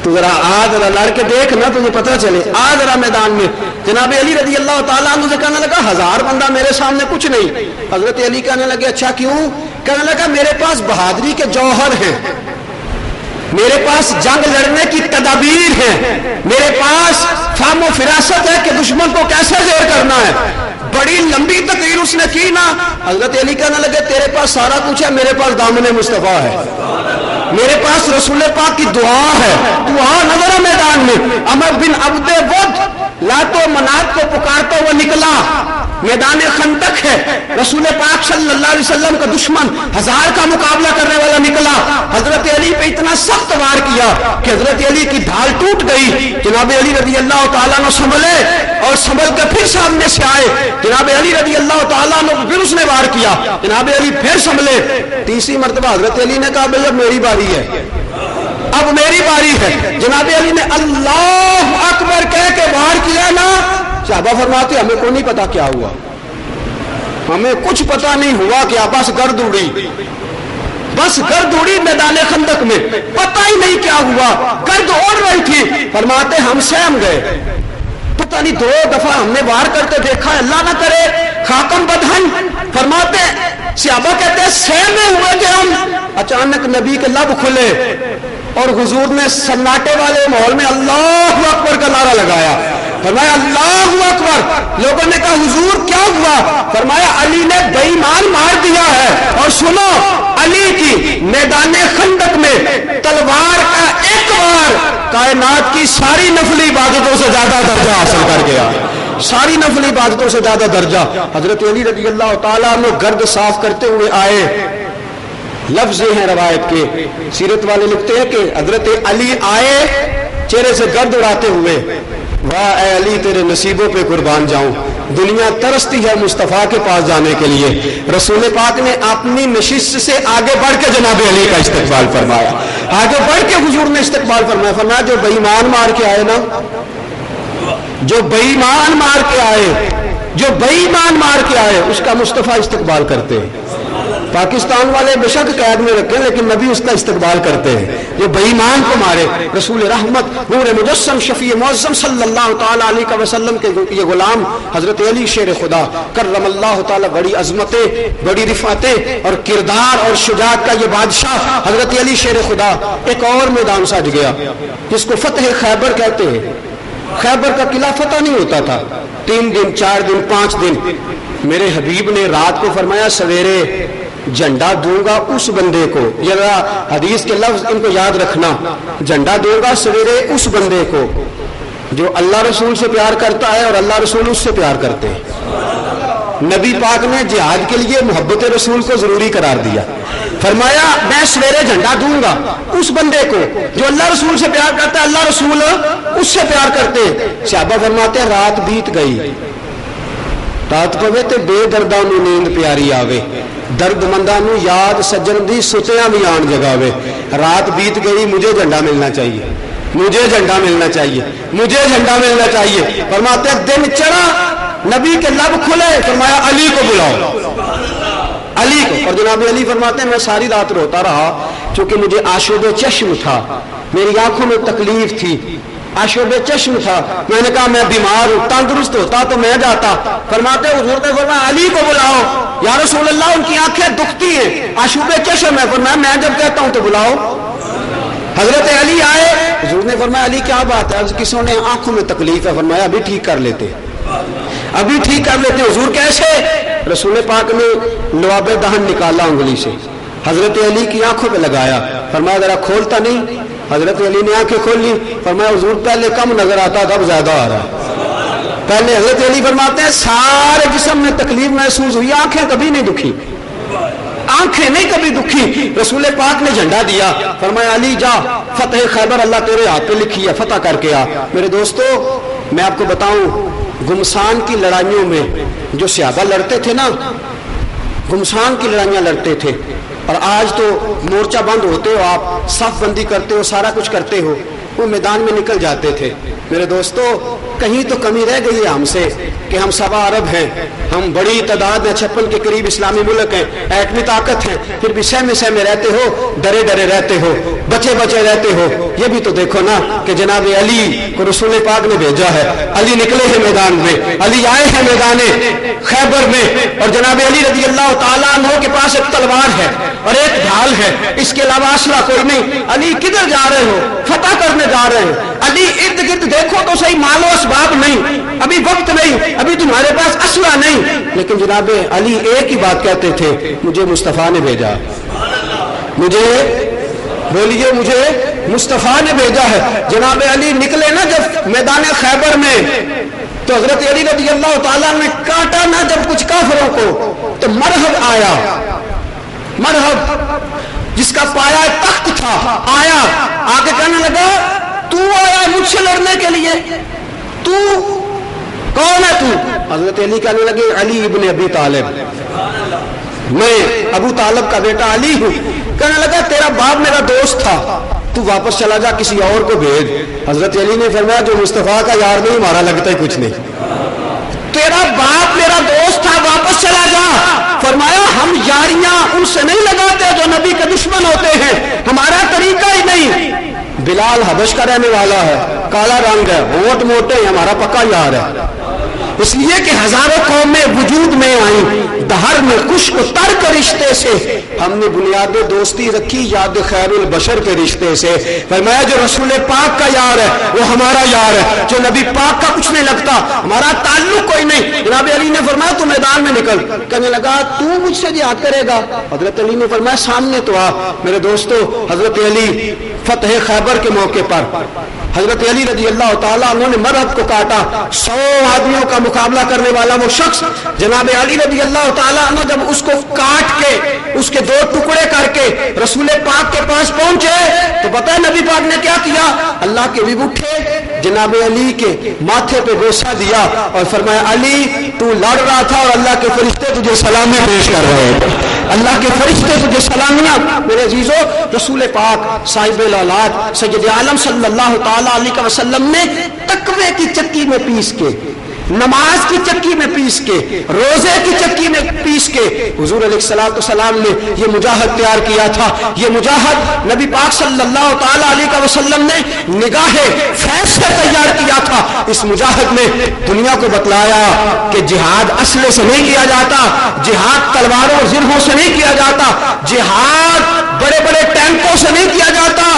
تو ذرا آ ذرا لڑ کے دیکھ نا تجھے پتہ چلے، آ ذرا میدان میں. جناب علی رضی اللہ تعالیٰ عنہ سے کہنے لگا 1000 بندہ میرے سامنے کچھ نہیں. حضرت علی کہنے لگے اچھا کیوں؟ کہنے لگا میرے پاس بہادری کے جوہر ہیں، میرے پاس جنگ لڑنے کی تدابیر ہے، میرے پاس فہم و فراست ہے کہ دشمن کو کیسے زیر کرنا ہے. بڑی لمبی تقریر اس نے کی نا. حضرت علی کہنے لگے تیرے پاس سارا کچھ ہے، میرے پاس دامن مصطفیٰ ہے، میرے پاس رسول پاک کی دعا ہے، تو آ نظر میدان میں. عمر بن عبد ود لات و منات کو پکارتا ہوا نکلا. میدان خندق ہے، رسول پاک صلی اللہ علیہ وسلم کا دشمن 1000 کا مقابلہ کرنے والا نکلا. حضرت علی پہ اتنا سخت وار کیا کہ حضرت علی کی ڈھال ٹوٹ گئی. جناب علی رضی اللہ تعالیٰ نے سنبھلے اور سنبھل کر پھر سامنے سے آئے. جناب علی رضی اللہ تعالیٰ نے پھر اس نے وار کیا. جناب علی پھر سنبھلے. تیسری مرتبہ حضرت علی نے کہا بھائی اب میری باری ہے، اب میری باری ہے. جناب علی نے اللہ اکبر کہہ کے وار کیا نا. صحابہ فرماتے ہمیں کو نہیں پتا کیا ہوا، ہمیں کچھ پتا نہیں ہوا کیا، بس گرد اڑی، بس گرد اڑی میدان خندق میں، پتہ ہی نہیں کیا ہوا، گرد اڑ رہی تھی. فرماتے ہم سہم گئے، پتہ نہیں 2 دفعہ ہم نے وار کرتے دیکھا، اللہ نہ کرے خاتم بدہن. فرماتے صحابہ کہتے ہیں سہمے ہوئے کہ ہم اچانک نبی کے لب کھلے اور حضور نے سناٹے والے ماحول میں اللہ اکبر کا نعرہ لگایا. فرمایا اللہ اکبر. لوگوں نے کہا حضور کیا ہوا؟ فرمایا علی نے بے ایمان مار دیا ہے. اور سنو علی کی میدان خندق میں تلوار کا ایک وار کائنات کی ساری نفلی عبادتوں سے زیادہ درجہ حاصل کر گیا، ساری نفلی عبادتوں سے زیادہ درجہ. حضرت علی رضی اللہ تعالیٰ عنہ گرد صاف کرتے ہوئے آئے. لفظ ہیں روایت کے، سیرت والے لکھتے ہیں کہ حضرت علی آئے چہرے سے گرد اڑاتے ہوئے. واہ اے علی تیرے نصیبوں پہ قربان جاؤں، دنیا ترستی ہے مصطفیٰ کے پاس جانے کے لیے. رسول پاک نے اپنی نشست سے آگے بڑھ کے جناب علی کا استقبال فرمایا، آگے بڑھ کے حضور نے استقبال فرمایا. فرمایا جو بے ایمان مار کے آئے نا، جو بے ایمان مار کے آئے، جو بے ایمان مار کے آئے اس کا مصطفیٰ استقبال کرتے ہیں. پاکستان والے بے شک قید میں رکھیں لیکن نبی اس کا استقبال کرتے ہیں. جو بے ایمان کو مارے، رسول رحمت نور مجسم شفیع معظم صلی اللہ تعالیٰ علیہ وسلم کے یہ غلام حضرت علی شیر خدا کرم اللہ تعالیٰ، بڑی عظمتیں، بڑی رفعتیں اور کردار اور شجاعت کا یہ بادشاہ حضرت علی شیر خدا ایک اور میدان سج گیا جس کو فتح خیبر کہتے ہیں. خیبر کا قلعہ فتح نہیں ہوتا تھا، 3 دن 4 دن 5 دن. میرے حبیب نے رات کو فرمایا سویرے جھنڈا دوں گا اس بندے کو، یہ حدیث کے لفظ ان کو یاد رکھنا، جھنڈا دوں گا سویرے اس بندے کو جو اللہ رسول سے پیار کرتا ہے اور اللہ رسول اس سے پیار کرتے ہیں. نبی پاک نے جہاد کے لیے محبت رسول کو ضروری قرار دیا. فرمایا میں سویرے جھنڈا دوں گا اس بندے کو جو اللہ رسول سے پیار کرتا ہے، اللہ رسول اس سے پیار کرتے. صحابہ فرماتے ہیں رات بیت گئی، رات پوے تے بے درداں نوں نیند پیاری آوے، درد منداں نوں یاد سجن دی ستیاں بھی آن جگاوے. رات بیت گئی، مجھے جھنڈا ملنا چاہیے، مجھے جھنڈا ملنا چاہیے، مجھے جھنڈا ملنا چاہیے. فرماتے ہیں دن چڑھا، نبی کے لب کھلے، فرمایا علی کو بلاؤ، علی کو. اور جناب علی فرماتے ہیں میں ساری رات روتا رہا چونکہ مجھے آشوب چشم تھا، میری آنکھوں میں تکلیف تھی، آشوب چشم تھا، میں نے کہا میں بیمار ہوں، تندرست ہوتا تو میں جاتا۔ فرماتے حضور نے فرمایا علی کو بلاؤ۔ یا رسول اللہ ان کی آنکھیں دکھتی ہیں، آشوب چشم ہے۔ فرمایا میں جب کہتا ہوں تو بلاؤ۔ حضرت علی آئے، حضور نے فرمایا علی کیا بات ہے؟ کسی نے آنکھوں میں تکلیف ہے۔ فرمایا ابھی ٹھیک کر لیتے، ابھی ٹھیک کر لیتے۔ حضور کیسے؟ رسول پاک نے لعاب دہن نکالا انگلی سے، حضرت علی کی آنکھوں پہ لگایا، فرمایا ذرا کھولتا نہیں؟ حضرت علی نے آنکھیں کھول لی، فرمایا حضور پہلے کم نظر آتا تھا اب زیادہ آ رہا ہے۔ پہلے حضرت علی فرماتے ہیں سارے جسم میں تکلیف محسوس ہوئی، آنکھیں کبھی نہیں دکھی، آنکھیں نہیں کبھی دکھی۔ رسول پاک نے جھنڈا دیا، فرمایا علی جا، فتح خیبر اللہ تیرے ہاتھ پہ لکھی ہے، فتح کر کے آ۔ میرے دوستو میں آپ کو بتاؤں، گمسان کی لڑائیوں میں جو صحابہ لڑتے تھے نا، گمسان کی لڑائیاں لڑتے تھے، اور آج تو مورچہ بند ہوتے ہو، آپ صف بندی کرتے ہو، سارا کچھ کرتے ہو، وہ میدان میں نکل جاتے تھے۔ میرے دوستو کہیں تو کمی رہ گئی ہے ہم سے کہ ہم 7 ارب ہیں، ہم بڑی تعداد میں 56 کے قریب اسلامی ملک ہیں، ایٹمی طاقت ہیں، پھر بھی سہمے رہتے ہو، ڈرے ڈرے رہتے ہو، بچے بچے رہتے ہو۔ یہ بھی تو دیکھو نا کہ جناب علی کو رسول پاک نے بھیجا ہے، علی نکلے ہیں میدان میں، علی آئے ہیں میدان خیبر میں، اور جناب علی رضی اللہ تعالیٰ عنہ کے پاس ایک تلوار ہے اور ایک ڈھال ہے، اس کے علاوہ اسلحہ کوئی نہیں۔ علی کدھر جا رہے ہو؟ فتح کرنے جا رہے ہیں۔ علی ارد گرد دیکھو تو صحیح، مال و اسباب نہیں، ابھی وقت نہیں، ابھی تمہارے پاس اسلحہ نہیں، لیکن جناب علی ایک ہی بات کہتے تھے، مجھے مصطفیٰ نے بھیجا، مجھے بولیے مجھے مصطفیٰ نے بھیجا ہے۔ جناب علی نکلے نا جب میدان خیبر میں، تو حضرت علی رضی اللہ تعالیٰ نے کاٹا نا جب کچھ کافروں کو، تو مرحب آیا، مرحب جس کا پایا تخت تھا آیا، آگے کہنے لگا تو آیا مجھ سے لڑنے کے لیے، تو کون ہے تو؟ حضرت علی کہنے لگے علی ابن ابی طالب، میں ابو طالب کا بیٹا علی ہوں۔ کہنے لگا تیرا باپ میرا دوست تھا، تو واپس چلا جا، کسی اور کو بھیج۔ حضرت علی نے فرمایا جو مصطفیٰ کا یار نہیں ہمارا لگتا ہی کچھ نہیں، تیرا باپ میرا دوست تھا، واپس چلا جا۔ فرمایا ہم یاریاں ان سے نہیں لگاتے جو نبی کے دشمن ہوتے ہیں، ہمارا طریقہ ہی نہیں۔ بلال حبش کا رہنے والا ہے، کالا رنگ ہے، ہونٹ موٹے ہیں، ہمارا پکا یار ہے، اس لیے کہ ہزاروں قومیں وجود میں آئیں، دہر میں خشک تر کے رشتے سے ہم نے بنیاد دوستی رکھی یاد خیر البشر کے رشتے سے۔ فرمایا جو رسول پاک کا یار ہے وہ ہمارا یار ہے، جو نبی پاک کا کچھ نہیں لگتا ہمارا تعلق کوئی نہیں۔ جناب علی نے فرمایا تو میدان میں نکل۔ کہنے لگا تو مجھ سے جہاد کرے گا؟ حضرت علی نے فرمایا سامنے تو آ۔ میرے دوستو حضرت علی فتح خیبر کے موقع پر حضرت علی رضی اللہ تعالیٰ انہوں نے مرحب کو کاٹا، 100 آدمیوں کا مقابلہ کرنے والا وہ شخص جناب علی رضی اللہ تعالیٰ عنہ جب اس کو کاٹ کے اس کے 2 ٹکڑے کر کے رسول پاک کے پاس پہنچے تو پتہ ہے نبی پاک نے کیا کیا؟ اللہ کے بھی اٹھے، جناب علی کے ماتھے پہ بوسہ دیا اور فرمایا علی تو لڑ رہا تھا اور اللہ کے فرشتے تجھے سلامیاں پیش کر رہے تھے، اللہ کے فرشتے تجھے سلامیاں۔ میرے عزیزو رسول پاک صاحب الالات سید عالم صلی اللہ تعالیٰ علیہ وسلم نے تقوی کی چکی میں پیس کے، نماز کی چکی میں پیس کے، روزے کی چکی میں پیس کے حضور علیہ السلام نے یہ مجاہد تیار کیا تھا۔ یہ مجاہد نبی پاک صلی اللہ تعالیٰ علیہ وسلم نے نگاہ فیض سے تیار کیا تھا۔ اس مجاہد میں دنیا کو بتلایا کہ جہاد اسلحے سے نہیں کیا جاتا، جہاد تلواروں اور زرہوں سے نہیں کیا جاتا، جہاد بڑے بڑے ٹینکوں سے نہیں کیا جاتا،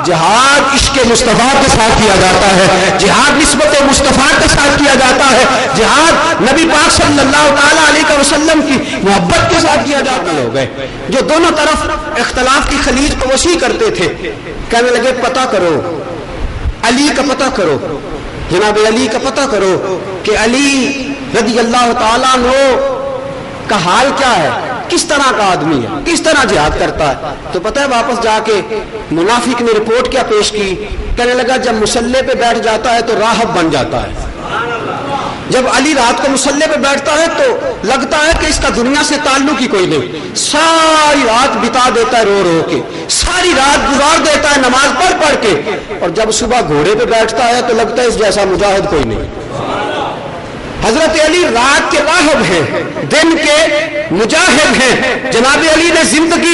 جہاد عشق مصطفیٰ کے ساتھ کیا جاتا ہے، جہاد نسبت مصطفیٰ کے ساتھ کیا جاتا ہے، جہاد نبی پاک صلی اللہ تعالیٰ علیہ وسلم کی محبت کے ساتھ کیا جاتا ہے۔ جو دونوں طرف اختلاف کی خلیج کو وسیع کرتے تھے کہنے لگے پتہ کرو، علی کا پتہ کرو، جناب علی کا پتہ کرو کہ علی رضی اللہ تعالیٰ عنہ کا حال کیا ہے، کس طرح کا آدمی ہے، کس طرح جہاد کرتا ہے۔ تو پتہ ہے واپس جا کے منافق نے رپورٹ کیا پیش کی؟ کہنے لگا جب مسلح پہ بیٹھ جاتا ہے تو راہب بن جاتا ہے، جب علی رات کو مسلح پہ بیٹھتا ہے تو لگتا ہے کہ اس کا دنیا سے تعلق ہی کوئی نہیں، ساری رات بتا دیتا ہے رو رو کے، ساری رات گزار دیتا ہے نماز پڑھ پڑھ کے، اور جب صبح گھوڑے پہ بیٹھتا ہے تو لگتا ہے اس جیسا مجاہد کوئی نہیں۔ حضرت علی رات کے راہب ہیں، دن کے مجاہد ہیں۔ جناب علی نے زندگی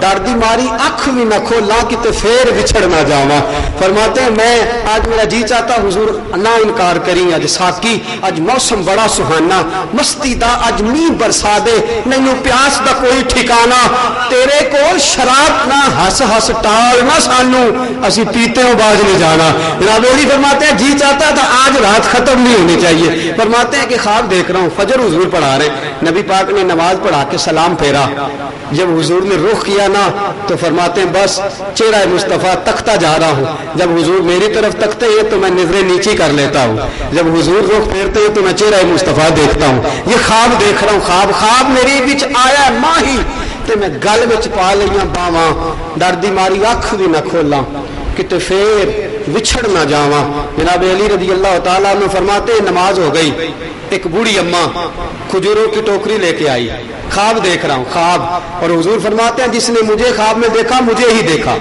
ڈر دی ماری اکھ بھی نہ کھولا کتے پھر بچھڑ نہ جاواں. فرماتے ہیں میں آج میرا جی چاہتا حضور نہ انکار کریں اج ساکی اج موسم بڑا سہانا مستی دا اج میہ برسا دے نہیں پیاس دا کوئی ٹھکانا تیرے کو شراب نہ ہس ہس ٹال نہ سانو اسی پیتے ہوں باز نہیں جانا. جناب علی فرماتے ہیں جی چاہتا تھا آج رات ختم نہیں ہونی چاہیے. فرماتے ہیں کہ خواب دیکھ رہا ہوں فجر حضور پڑھا رہے نبی پاک نے نماز پڑھا کے سلام پھیرا جب حضور نے رخ کیا نا تو فرماتے ہیں بس چہرہ مصطفیٰ تکتا جا رہا ہوں. جب حضور میری طرف تکتے ہیں تو میں نظریں نیچی کر لیتا ہوں جب حضور رخ پھیرتے ہیں تو میں چہرہ مصطفیٰ دیکھتا ہوں. یہ خواب دیکھ رہا ہوں خواب میری بچ آیا ماہی تے میں گل وچ پا لیاں باواں ڈر دی ماری اکھ بھی نہ کھولاں کتے پھر وچھڑ نہ جاواں. جناب علی رضی اللہ تعالیٰ عنہ فرماتے ہیں نماز ہو گئی ایک بوڑھی اماں کھجوروں کی ٹوکری لے کے آئی. خواب دیکھ رہا ہوں خواب اور حضور فرماتے ہیں جس نے مجھے خواب میں دیکھا مجھے ہی دیکھا.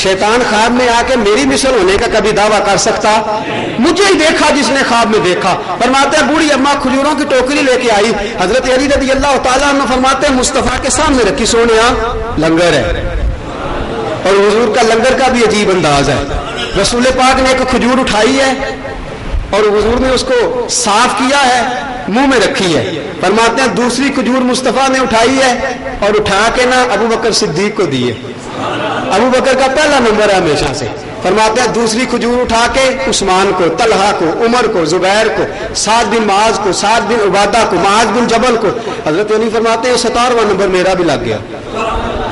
شیطان خواب میں آ کے میری مثل ہونے کا کبھی دعویٰ کر سکتا مجھے ہی دیکھا جس نے خواب میں دیکھا. فرماتے ہیں بوڑھی اماں کھجوروں کی ٹوکری لے کے آئی. حضرت علی رضی اللہ تعالیٰ عنہ فرماتے ہیں مصطفیٰ کے سامنے رکھی سونیا لنگر ہے اور حضور کا لنگر کا بھی عجیب انداز ہے. رسول پاک نے ایک کھجور اٹھائی ہے اور حضور نے اس کو صاف کیا ہے منہ میں رکھی ہے. فرماتے ہیں دوسری کھجور مصطفیٰ نے اٹھائی ہے اور اٹھا کے نا ابو بکر صدیق کو دیے. ابو بکر کا پہلا نمبر ہے ہمیشہ سے. فرماتے ہیں دوسری کھجور اٹھا کے عثمان کو طلحہ کو عمر کو زبیر کو سعد بن معاذ کو سعد بن عبادہ کو معاذ بن جبل کو. حضرت علی فرماتے ہیں 17واں نمبر میرا بھی لگ گیا.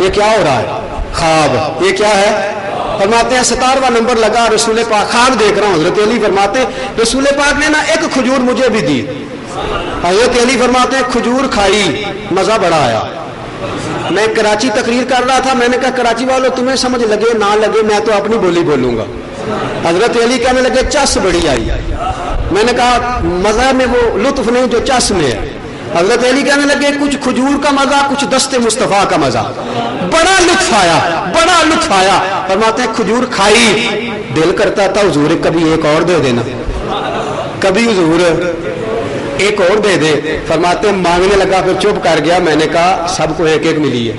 یہ کیا ہو رہا ہے خواب یہ کیا ہے. فرماتے ہیں 17واں نمبر لگا رسول پاک خواب دیکھ رہا ہوں. حضرت علی فرماتے ہیں رسول پاک نے نا ایک کھجور مجھے بھی دی. حضرت علی فرماتے ہیں کھجور کھائی مزہ بڑا آیا. میں کراچی تقریر کر رہا تھا میں نے کہا کراچی والوں تمہیں سمجھ لگے نہ لگے میں تو اپنی بولی بولوں گا. حضرت علی کہنے لگے چس بڑی آئی. میں نے کہا مزہ میں وہ لطف نہیں جو چس میں ہے. حضرت علی کہنے لگے کچھ کھجور کا مزہ کچھ دست مصطفیٰ کا مزہ بڑا لطف آیا بڑا لطف آیا. فرماتے ہیں کھجور کھائی دل کرتا تھا حضور کبھی ایک اور دے دینا کبھی حضور ایک اور دے دے. فرماتے ہیں مانگنے لگا پھر چپ کر گیا. میں نے کہا سب کو ایک ایک ملی ہے.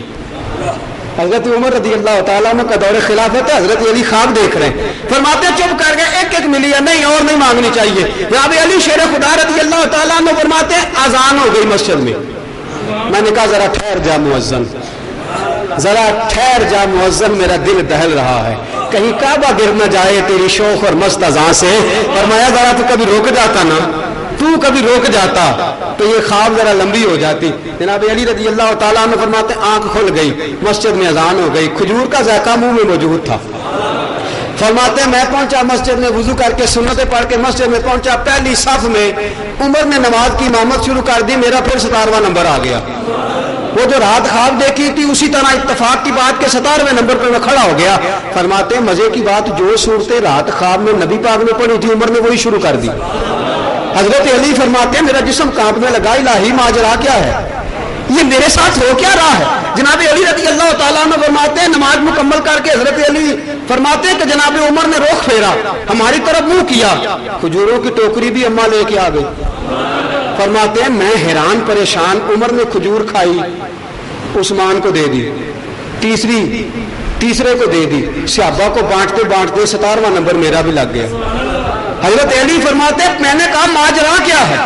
حضرت عمر رضی اللہ تعالیٰ عنہ کا دور خلافت ہے. حضرت علی خواب دیکھ رہے ہیں. فرماتے ہیں چپ کر گئے ایک ایک ملی ہے نہیں اور نہیں مانگنی چاہیے. جناب علی شیر خدا رضی اللہ تعالیٰ عنہ فرماتے ہیں اذان ہو گئی مسجد میں. میں نے کہا ذرا ٹھہر جا مؤذن ذرا ٹھہر جا مؤذن میرا دل دہل رہا ہے کہیں کعبہ گر نہ جائے تیری شوق اور مست اذان سے. فرمایا ذرا تو کبھی رک جاتا نا تو کبھی روک جاتا تو یہ خواب ذرا لمبی ہو جاتی. جناب علی رضی اللہ تعالیٰ عنہ فرماتے آنکھ کھل گئی مسجد میں اذان ہو گئی. کھجور کا ذائقہ منہ میں موجود تھا. فرماتے میں پہنچا مسجد میں وضو کر کے سنتیں پڑھ کے مسجد میں پہنچا. پہلی صف میں عمر نے نماز کی امامت شروع کر دی. میرا پھر 17واں نمبر آ گیا. وہ جو رات خواب دیکھی تھی اسی طرح اتفاق کی بات کے 17ویں نمبر پہ میں کھڑا ہو گیا. فرماتے ہیں مزے کی بات جو صورتیں رات خواب میں نبی پاک نے پڑھی تھی عمر نے وہی شروع کر دی. حضرت علی فرماتے ہیں میرا جسم کانپنے لگا الہی ماجرا کیا ہے یہ میرے ساتھ ہو کیا رہا ہے. جناب علی رضی اللہ تعالیٰ عنہ فرماتے ہیں نماز مکمل کر کے حضرت علی فرماتے ہیں کہ جناب عمر نے رخ پھیرا ہماری طرف منہ کیا. کھجوروں کی ٹوکری بھی اماں لے کے آ گئی. فرماتے ہیں میں حیران پریشان. عمر نے کھجور کھائی عثمان کو دے دی تیسرے کو دے دی. صحابہ کو بانٹتے بانٹتے 17واں نمبر میرا بھی لگ گیا. حضرت علی فرماتے میں نے کہا ماجرا کیا ہے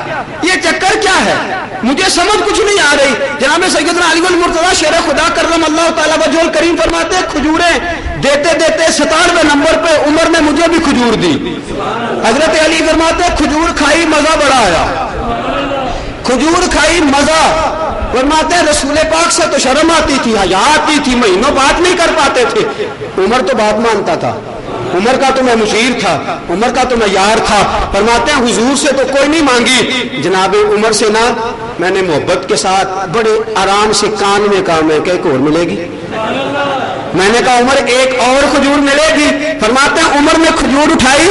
یہ چکر کیا ہے مجھے سمجھ کچھ نہیں آ رہی. جناب سیدنا علی المرتضیٰ شیر خدا کرم اللہ تعالیٰ وجہ الکریم فرماتے کھجوریں دیتے دیتے 17ویں نمبر پہ عمر نے مجھے بھی کھجور دی. حضرت علی فرماتے کھجور کھائی مزہ بڑا آیا. کھجور کھائی مزہ. فرماتے ہیں رسول پاک سے تو شرم آتی تھی حیا آتی تھی مہینوں بات نہیں کر پاتے تھے. عمر تو بات مانتا تھا. عمر کا تو میں مشیر تھا عمر کا تو میں یار تھا. فرماتے ہیں حضور سے تو کوئی نہیں مانگی جناب عمر سے نہ میں نے محبت کے ساتھ بڑے آرام سے کان میں کہا میں کہ ایک اور ملے گی. میں نے کہا عمر ایک اور کھجور ملے گی. فرماتے ہیں عمر نے کھجور اٹھائی.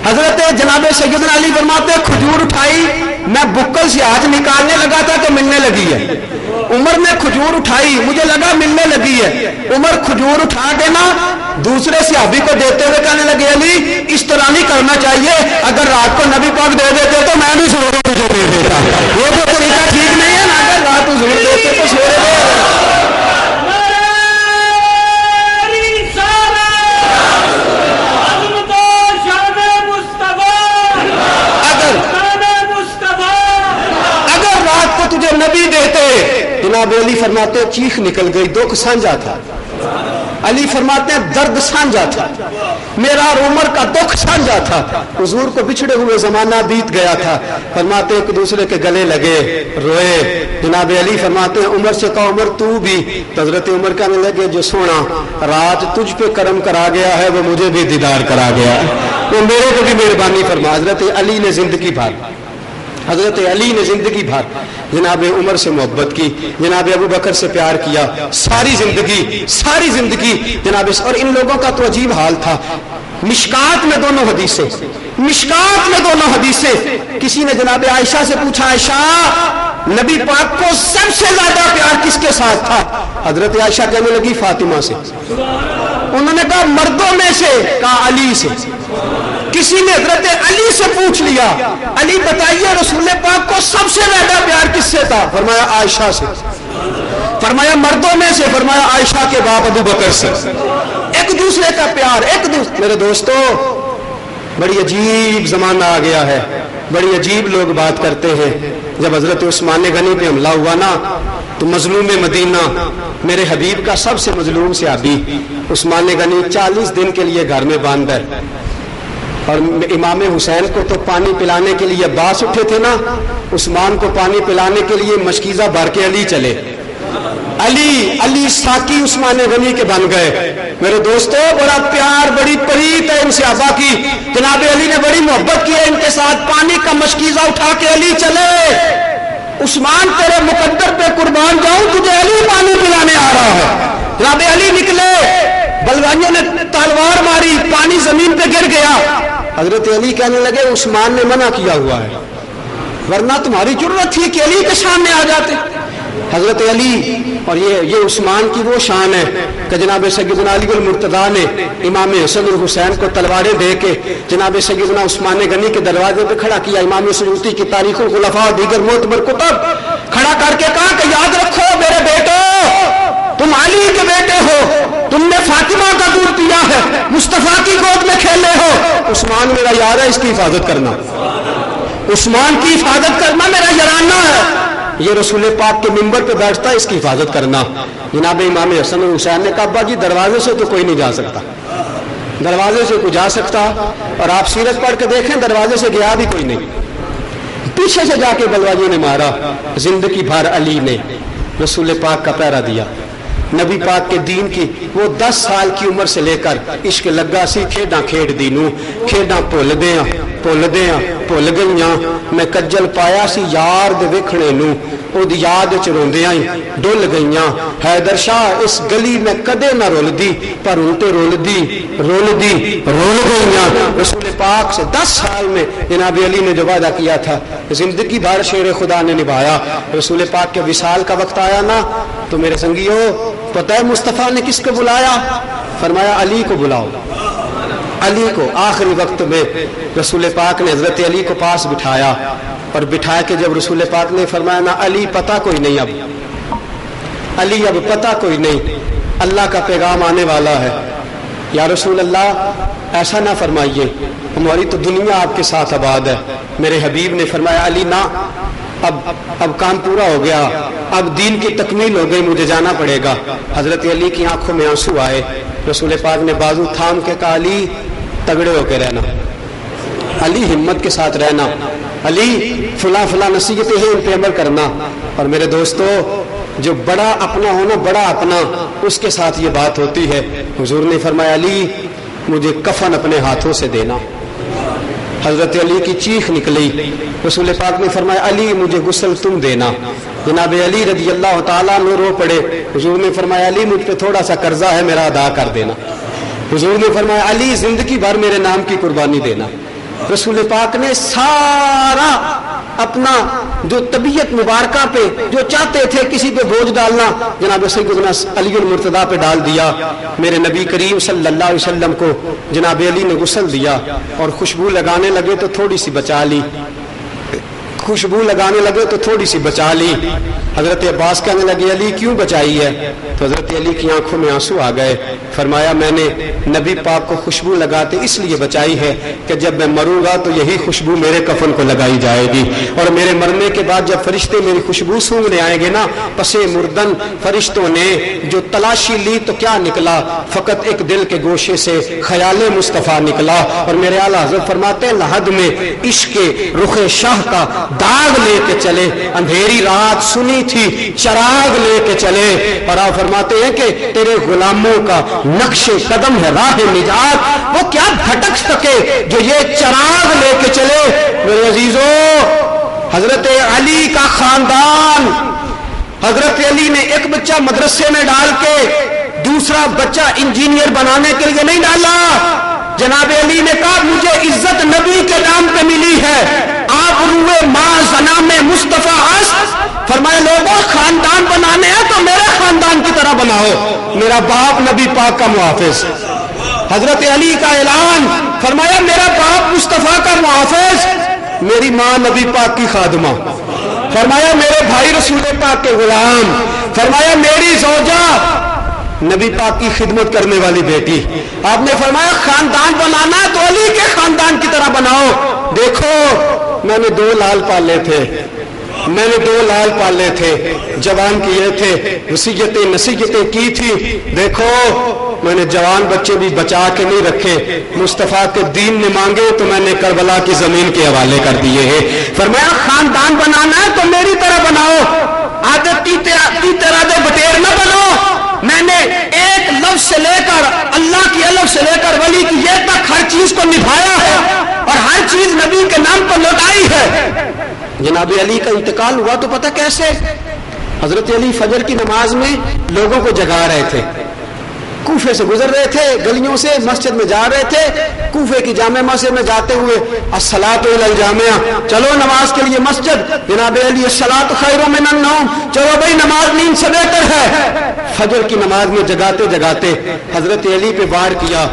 حضرت جناب سیدنا علی فرماتے ہیں کھجور اٹھائی میں بکل سے ہاتھ نکالنے لگا تھا کہ ملنے لگی ہے. عمر نے کھجور اٹھائی مجھے لگا ملنے لگی ہے. عمر کھجور اٹھا کے نا دوسرے صحابی کو دیتے ہوئے کہنے لگے علی اس طرح نہیں کرنا چاہیے اگر رات کو نبی پاک دے دیتے تو میں بھی سورے تجھے دے دیتا. یہ تو طریقہ ٹھیک نہیں ہے نا. اگر رات حضور دیتے تو سورے دے. علی فرماتے ہیں چیخ نکل گئی، دکھ سانجا تھا۔ علی فرماتے ہیں درد سانجا تھا، میرا اور عمر کا دکھ سانجا تھا، حضور کو بچھڑے ہوئے زمانہ بیت گیا تھا۔ فرماتے ہیں ایک دوسرے کے گلے لگے، روئے۔ جناب علی فرماتے ہیں عمر سے کہا عمر تو بھی، تو حضرت عمر کہنے لگے جو سونا رات تجھ پہ کرم کرا گیا ہے وہ مجھے بھی دیدار کرا گیا ہے، وہ میرے کو بھی مہربانی فرما۔ حضرت علی نے زندگی بھر جناب عمر سے محبت کی، جناب ابو بکر سے پیار کیا، ساری زندگی جناب اور ان لوگوں کا تو عجیب حال تھا۔ مشکات میں دونوں حدیثیں کسی نے جناب عائشہ سے پوچھا عائشہ نبی پاک کو سب سے زیادہ پیار کس کے ساتھ تھا؟ حضرت عائشہ کہنے لگی فاطمہ سے۔ انہوں نے کہا مردوں میں سے؟ کہا علی سے۔ کسی نے حضرت علی سے پوچھ لیا علی بتائیے رسول پاک کو سب سے زیادہ پیار کس سے تھا؟ فرمایا عائشہ سے۔ فرمایا مردوں میں سے؟ فرمایا عائشہ کے باپ ابو بکر سے۔ ایک دوسرے کا پیار، میرے دوستو بڑی عجیب زمانہ آ گیا ہے، بڑی عجیب لوگ بات کرتے ہیں۔ جب حضرت عثمان غنی پہ حملہ ہوا نا تو مظلوم مدینہ میرے حبیب کا سب سے مظلوم صحابی عثمان غنی 40 دن کے لیے گھر میں باندھ ہے، اور امام حسین کو تو پانی پلانے کے لیے عباس اٹھے تھے نا، عثمان کو پانی پلانے کے لیے مشکیزہ بھر کے علی چلے۔ علی ساقی عثمان غنی کے بن گئے۔ میرے دوستو بڑا پیار، بڑی پریت ہے ان صحابہ کی، جناب علی نے بڑی محبت کی ہے ان کے ساتھ، پانی کا مشکیزہ اٹھا کے علی چلے۔ عثمان تیرے مقدر پہ قربان جاؤں، تجھے علی پانی پلانے آ رہا ہے۔ جناب علی نکلے، بلوائیوں نے تلوار ماری، پانی زمین پہ گر گیا۔ حضرت علی کہنے لگے عثمان نے منع کیا ہوا ہے، ورنہ تمہاری ضرورت تھی کہ علی کے سامنے آ جاتے۔ حضرت علی اور یہ عثمان کی وہ شان ہے کہ جناب سیدنا علی المرتضیٰ نے امام حسن اور حسین کو تلواریں دے کے جناب سیدنا عثمان غنی کے دروازے پہ کھڑا کیا۔ امام سیوطی کی تاریخ الخلفاء اور دیگر معتبر کتب کھڑا کر کے کہا کہ یاد رکھو میرے بیٹو، تم علی کے بیٹے ہو، تم نے فاطمہ کا دودھ پیا ہے، مصطفیٰ کی گود میں کھیلے ہو، عثمان میرا یار ہے، اس کی حفاظت کرنا، عثمان کی حفاظت کرنا میرا یارانہ ہے، یہ رسول پاک کے منبر پہ بیٹھتا ہے، اس کی حفاظت کرنا۔ جناب امام حسن اور حسین نے کہا ابا جی دروازے سے تو کوئی نہیں جا سکتا، دروازے سے کوئی جا سکتا، اور آپ سیرت پڑھ کے دیکھیں دروازے سے گیا بھی کوئی نہیں، پیچھے سے جا کے بلوائیوں نے مارا۔ زندگی بھر علی نے رسول پاک کا پہرا دیا، نبی پاک کے دین کی وہ 10 سال کی عمر سے لے کر عشق لگا سی کھیڈاں کھیڈ دینوں، کھیڈاں بھول بھول گئیاں، میں کجل پایا سی یار دے ویکھنے نوں، او دی یاد وچ روندیاں ڈل گئیاں، حیدر شاہ اس گلی میں کدے نہ رول دی، پر ہن تے رول گئیاں۔ رسول پاک سے 10 سال میں جناب علی نے جو وعدہ کیا تھا زندگی بھر شیر خدا نے نبھایا۔ رسول پاک کے وصال کا وقت آیا نا تو میرے سنگیو پتہ ہے مصطفیٰ نے کس کو بلایا؟ فرمایا علی کو بلاؤ، علی کو۔ آخری وقت میں رسول پاک نے حضرت علی کو پاس بٹھایا، اور بٹھا کے جب رسول پاک نے فرمایا نا علی پتہ کوئی نہیں، علی اب پتہ کوئی نہیں، اللہ کا پیغام آنے والا ہے۔ یا رسول اللہ ایسا نہ فرمائیے، ہماری تو دنیا آپ کے ساتھ آباد ہے۔ میرے حبیب نے فرمایا علی نہ، اب کام پورا ہو گیا، اب دین کی تکمیل ہو گئی، مجھے جانا پڑے گا۔ حضرت علی کی آنکھوں میں آنسو آئے، رسول پاک نے بازو تھام کے کہا علی تگڑے ہو کے رہنا، علی ہمت کے ساتھ رہنا، علی فلاں نصیحتیں ہیں ان پہ عمل کرنا۔ اور میرے دوستو جو بڑا اپنا ہونا، بڑا اپنا، اس کے ساتھ یہ بات ہوتی ہے۔ حضور نے فرمایا علی مجھے کفن اپنے ہاتھوں سے دینا۔ حضرت علی کی چیخ نکلی، رسول پاک نے فرمایا علی مجھے غسل تم دینا۔ جناب علی رضی اللہ تعالیٰ عنہ رو پڑے، حضور نے فرمایا علی مجھ پہ تھوڑا سا قرضہ ہے میرا ادا کر دینا۔ حضور نے فرمایا علی زندگی بھر میرے نام کی قربانی دینا۔ رسول پاک نے سارا اپنا جو طبیعت مبارکہ پہ جو چاہتے تھے کسی پہ بوجھ ڈالنا، جناب سیدنا علی المرتضیٰ پہ ڈال دیا۔ میرے نبی کریم صلی اللہ علیہ وسلم کو جناب علی نے غسل دیا، اور خوشبو لگانے لگے تو تھوڑی سی بچا لی، خوشبو لگانے لگے تو تھوڑی سی بچا لی. حضرت عباس کہنے لگے علی کیوں بچائی ہے؟ تو حضرت علی کی آنکھوں میں آنسو آ گئے. فرمایا میں نے نبی پاک کو خوشبو لگاتے اس لیے بچائی ہے کہ جب میں مروں گا تو یہی خوشبو میرے کفن کو لگائی جائے گی، اور میرے مرنے کے بعد جب فرشتے میری خوشبو سونگنے آئیں گے نا، پس مردن فرشتوں نے جو تلاشی لی تو کیا نکلا؟ فقط ایک دل کے گوشے سے خیال مصطفیٰ نکلا. اور میرے اعلیٰ حضرت فرماتے ہیں لحد میں عشق رخ شاہ کا داغ لے کے چلے، اندھیری رات سنی تھی چراغ لے کے چلے. اور آپ فرماتے ہیں کہ تیرے غلاموں کا نقش قدم ہے راہ نجات، وہ کیا بھٹک سکے جو یہ چراغ لے کے چلے. میرے عزیزوں، حضرت علی کا خاندان، حضرت علی نے ایک بچہ مدرسے میں ڈال کے دوسرا بچہ انجینئر بنانے کے لیے نہیں ڈالا. جناب علی نے کہا مجھے عزت نبی کے نام پہ ملی ہے، آپ روئے ماں زنا میں مصطفیٰ ہست. فرمایا لوگوں خاندان بنانے ہیں تو میرے خاندان کی طرح بناؤ، میرا باپ نبی پاک کا محافظ. حضرت علی کا اعلان، فرمایا میرا باپ مصطفیٰ کا محافظ، میری ماں نبی پاک کی خادمہ. فرمایا میرے بھائی رسول پاک کے غلام. فرمایا میری زوجہ نبی پاک کی خدمت کرنے والی بیٹی. آپ نے فرمایا خاندان بنانا تو علی کے خاندان کی طرح بناؤ. دیکھو میں نے دو لال پالے تھے، جوان کیے تھے، وصیتیں نصیحتیں کی تھی. دیکھو میں نے جوان بچے بھی بچا کے نہیں رکھے، مصطفیٰ کے دین نے مانگے تو میں نے کربلا کی زمین کے حوالے کر دیے ہیں. فرمایا خاندان بنانا ہے تو میری طرح بناؤ، عادت کی طرح دے بٹیر نہ بنو. میں نے ایک لفظ سے لے کر اللہ کی الف سے لے کر ولی کی یہ تک ہر چیز کو نبھایا ہے اور ہر چیز نبی کے نام پر لوٹائی ہے. جناب علی کا انتقال ہوا تو پتہ کیسے؟ حضرت علی فجر کی نماز میں لوگوں کو جگا رہے تھے، کوفے سے گزر رہے تھے، گلیوں سے مسجد میں جا رہے تھے. کوفے کی جامع مسجد میں جاتے ہوئے الصلاۃ الی الجامعہ، چلو نماز کے لیے مسجد. جناب علی الصلاۃ خیر من النوم، چلو بھائی نماز نیند سے بہتر ہے. فجر کی نماز میں جگاتے جگاتے حضرت علی پہ وار کیا،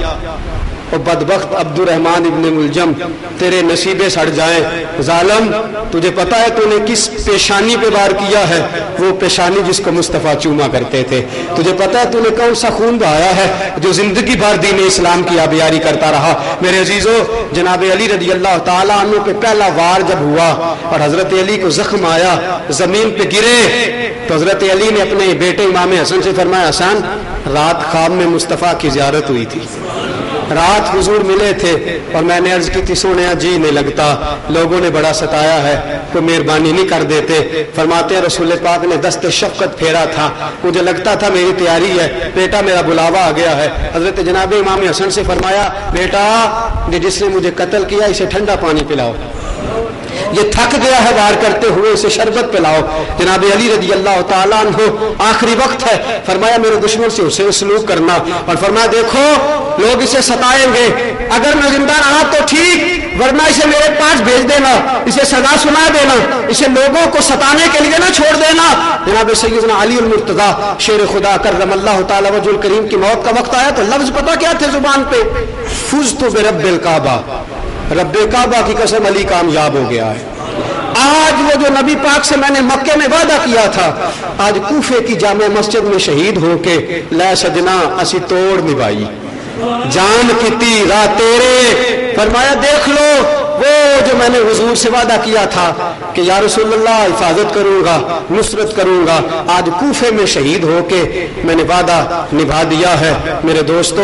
اور بدبخت عبد الرحمن ابن ملجم تیرے نصیبے سڑ جائیں. ظالم تجھے پتا ہے تو نے کس پیشانی پہ وار کیا ہے؟ وہ پیشانی جس کو مصطفیٰ چوما کرتے تھے. تجھے پتا ہے تو نے کون سا خون بہایا ہے جو زندگی بھر دین اسلام کی آبیاری کرتا رہا. میرے عزیزو، جناب علی رضی اللہ تعالیٰ عنہ پہ پہلا وار جب ہوا اور حضرت علی کو زخم آیا، زمین پہ گرے، تو حضرت علی نے اپنے بیٹے امام حسن سے فرمایا حسن رات خواب میں مصطفیٰ کی زیارت ہوئی تھی، رات حضور ملے تھے اور میں نے عرض کی تھی سونے جی نہیں لگتا، لوگوں نے بڑا ستایا ہے، کوئی مہربانی نہیں کر دیتے. فرماتے ہیں رسول پاک نے دست شفقت پھیرا تھا، مجھے لگتا تھا میری تیاری ہے، بیٹا میرا بلاوا آ گیا ہے. حضرت جناب امام حسن سے فرمایا بیٹا یہ جس نے مجھے قتل کیا اسے ٹھنڈا پانی پلاؤ، یہ تھک گیا ہے وار کرتے ہوئے، اسے شربت پلاؤ. جناب علی رضی اللہ تعالیٰ عنہ آخری وقت ہے، فرمایا میرے دشمن سے اسے سلوک کرنا، اور فرمایا دیکھو لوگ اسے ستائیں گے، اگر میں زندہ رہا تو ٹھیک، ورنہ اسے میرے پاس بھیج دینا، اسے سزا سنا دینا، اسے لوگوں کو ستانے کے لیے نہ چھوڑ دینا. جناب سیدنا علی المرتضیٰ شیر خدا کرم اللہ تعالی وجہ الکریم کی موت کا وقت آیا تو لفظ پتہ کیا تھے زبان پہ؟ فزت برب الکعبہ، رب کعبہ کی قسم علی کامیاب ہو گیا ہے. آج وہ جو نبی پاک سے میں نے مکے میں وعدہ کیا تھا، آج کوفے کی جامع مسجد میں شہید ہو کے لے سجنا اسی توڑ نبھائی، جان کی تیرا تیرے. فرمایا دیکھ لو وہ جو میں نے حضور سے وعدہ کیا تھا کہ یا رسول اللہ حفاظت کروں گا، نصرت کروں گا، آج کوفے میں شہید ہو کے میں نے وعدہ نبھا دیا ہے. میرے دوستو،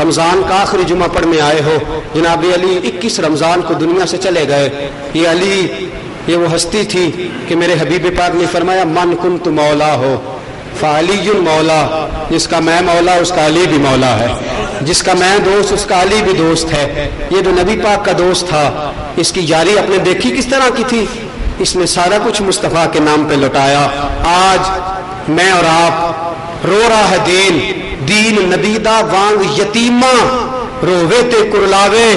رمضان کا آخری جمعہ پڑھنے آئے ہو، جناب علی 21 رمضان کو دنیا سے چلے گئے. یہ علی یہ وہ ہستی تھی کہ میرے حبیب پاک نے فرمایا من کنت مولا ہو فعلی مولا، جس کا میں مولا اس کا علی بھی مولا ہے، جس کا میں دوست اس کا علی بھی دوست ہے. یہ جو نبی پاک کا دوست تھا، اس کی یاری اپنے دیکھی کس طرح کی تھی، اس نے سارا کچھ مصطفیٰ کے نام پہ لوٹایا. آج میں اور آپ رو رہا ہے دین ندیدہ وانگ یتیمہ رووے تے کرلاوے،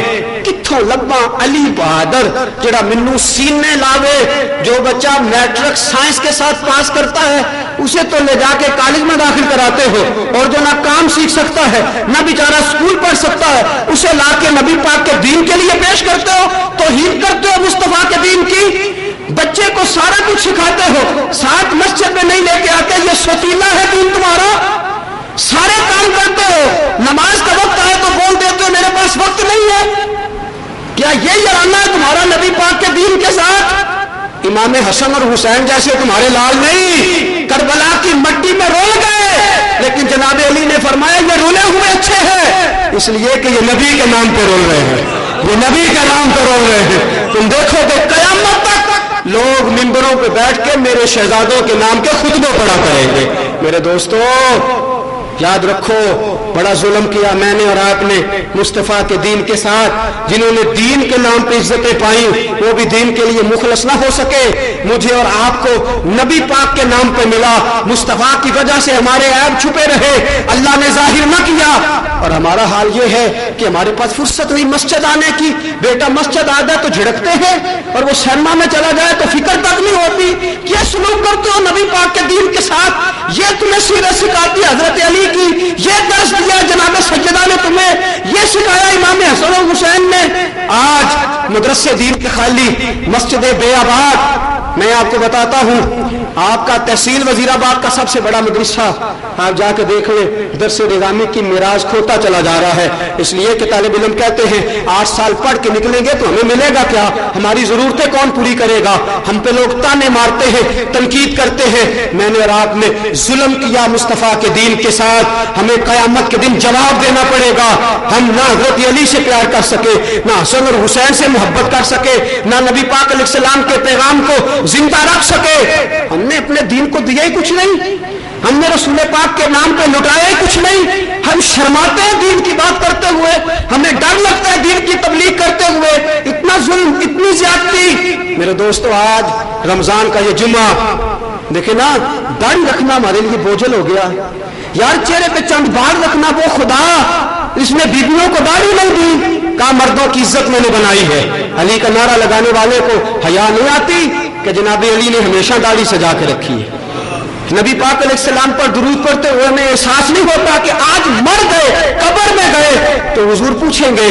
کتھوں لبا علی بہادر جڑا منو سینے لاوے. جو بچہ میٹرک سائنس کے ساتھ پاس کرتا ہے اسے تو لے جا کے کالج میں داخل کراتے ہو، اور جو نہ کام سیکھ سکتا ہے نہ بیچارہ اسکول پڑھ سکتا ہے اسے لا کے نبی پاک کے دین کے لیے پیش کرتے ہو، توہین کرتے ہو مصطفیٰ کے دین کی. بچے کو سارا کچھ سکھاتے ہو، ساتھ مسجد میں نہیں لے کے آتے، یہ سوتیلا ہے دین تمہارا؟ سارے کام کرتے ہو، نماز کا وقت آئے تو بول دیتے ہو میرے پاس وقت نہیں ہے۔ کیا یہ یارانہ ہے تمہارا نبی پاک کے دین کے ساتھ؟ امام حسن اور حسین جیسے تمہارے لال نہیں، کربلا کی مٹی میں رول گئے، لیکن جناب علی نے فرمایا یہ رولے ہوئے اچھے ہیں، اس لیے کہ یہ نبی کے نام پہ رول رہے ہیں، یہ نبی کے نام پہ رول رہے ہیں۔ تم دیکھو کہ قیامت تک لوگ منبروں پہ بیٹھ کے میرے شہزادوں کے نام کے خطبے پڑھا کریں گے۔ میرے دوستو یاد رکھو، بڑا ظلم کیا میں نے اور آپ نے مصطفیٰ کے دین کے ساتھ۔ جنہوں نے دین کے نام پہ عزتیں پائیں وہ بھی دین کے لیے مخلص نہ ہو سکے۔ مجھے اور آپ کو نبی پاک کے نام پہ ملا، مصطفیٰ کی وجہ سے ہمارے عیب چھپے رہے، اللہ نے ظاہر نہ کیا۔ اور ہمارا حال یہ ہے کہ ہمارے پاس فرصت نہیں مسجد آنے کی۔ بیٹا مسجد آ جائے تو جھڑکتے ہیں، اور وہ سینما میں چلا جائے تو فکر تک نہیں ہوتی۔ یہ سلوک کرتے ہو نبی پاک کے دین کے ساتھ؟ یہ تمہیں سیرت سکھاتی حضرت علی کی، یہ درس دیا جناب سیدہ نے تمہیں، یہ سکھایا امام حسن و حسین نے۔ آج مدرسے دین کے خالی، مسجد بے آباد۔ میں آپ کو بتاتا ہوں، آپ کا تحصیل وزیر آباد کا سب سے بڑا مدرسہ، آپ جا کے دیکھ لیں، درس نظامی کی میراث کھوتا چلا جا رہا ہے۔ اس لیے کہ طالب علم کہتے ہیں 8 سال پڑھ کے نکلیں گے تو ہمیں ملے گا کیا، ہماری ضرورتیں کون پوری کرے گا؟ ہم پہ لوگ تانے مارتے ہیں، تنقید کرتے ہیں۔ میں نے اور آپ نے ظلم کیا مصطفیٰ کے دین کے ساتھ، ہمیں قیامت کے دن جواب دینا پڑے گا۔ ہم نہ حضرت علی سے پیار کر سکے، نہ حسن اور حسین سے محبت کر سکے، نہ نبی پاک علیہ السلام کے پیغام کو زندہ رکھ سکے۔ ہم نے اپنے دین کو دیا ہی کچھ نہیں، ہم نے رسول پاک کے نام پہ لٹایا ہی کچھ نہیں۔ ہم شرماتے ہیں دین کی بات کرتے ہوئے، ہمیں ڈر لگتا ہے دین کی تبلیغ کرتے ہوئے۔ اتنا ظلم، اتنی زیادتی۔ میرے دوستو آج رمضان کا یہ جمعہ دیکھیں نا، داڑھی رکھنا ہمارے لیے بوجھل ہو گیا یار، چہرے پہ چند بال رکھنا، وہ خدا اس نے بیویوں کو داڑھی نہیں دی، کہا مردوں کی عزت میں نے بنائی ہے۔ علی کا نعرہ لگانے والے کو حیا نہیں آتی کہ جناب علی نے ہمیشہ داڑھی سجا کے رکھی ہے۔ نبی پاک علیہ السلام پر درود پڑھتے ہوئے ہمیں احساس نہیں ہوتا کہ آج مر گئے، قبر میں گئے تو حضور پوچھیں گے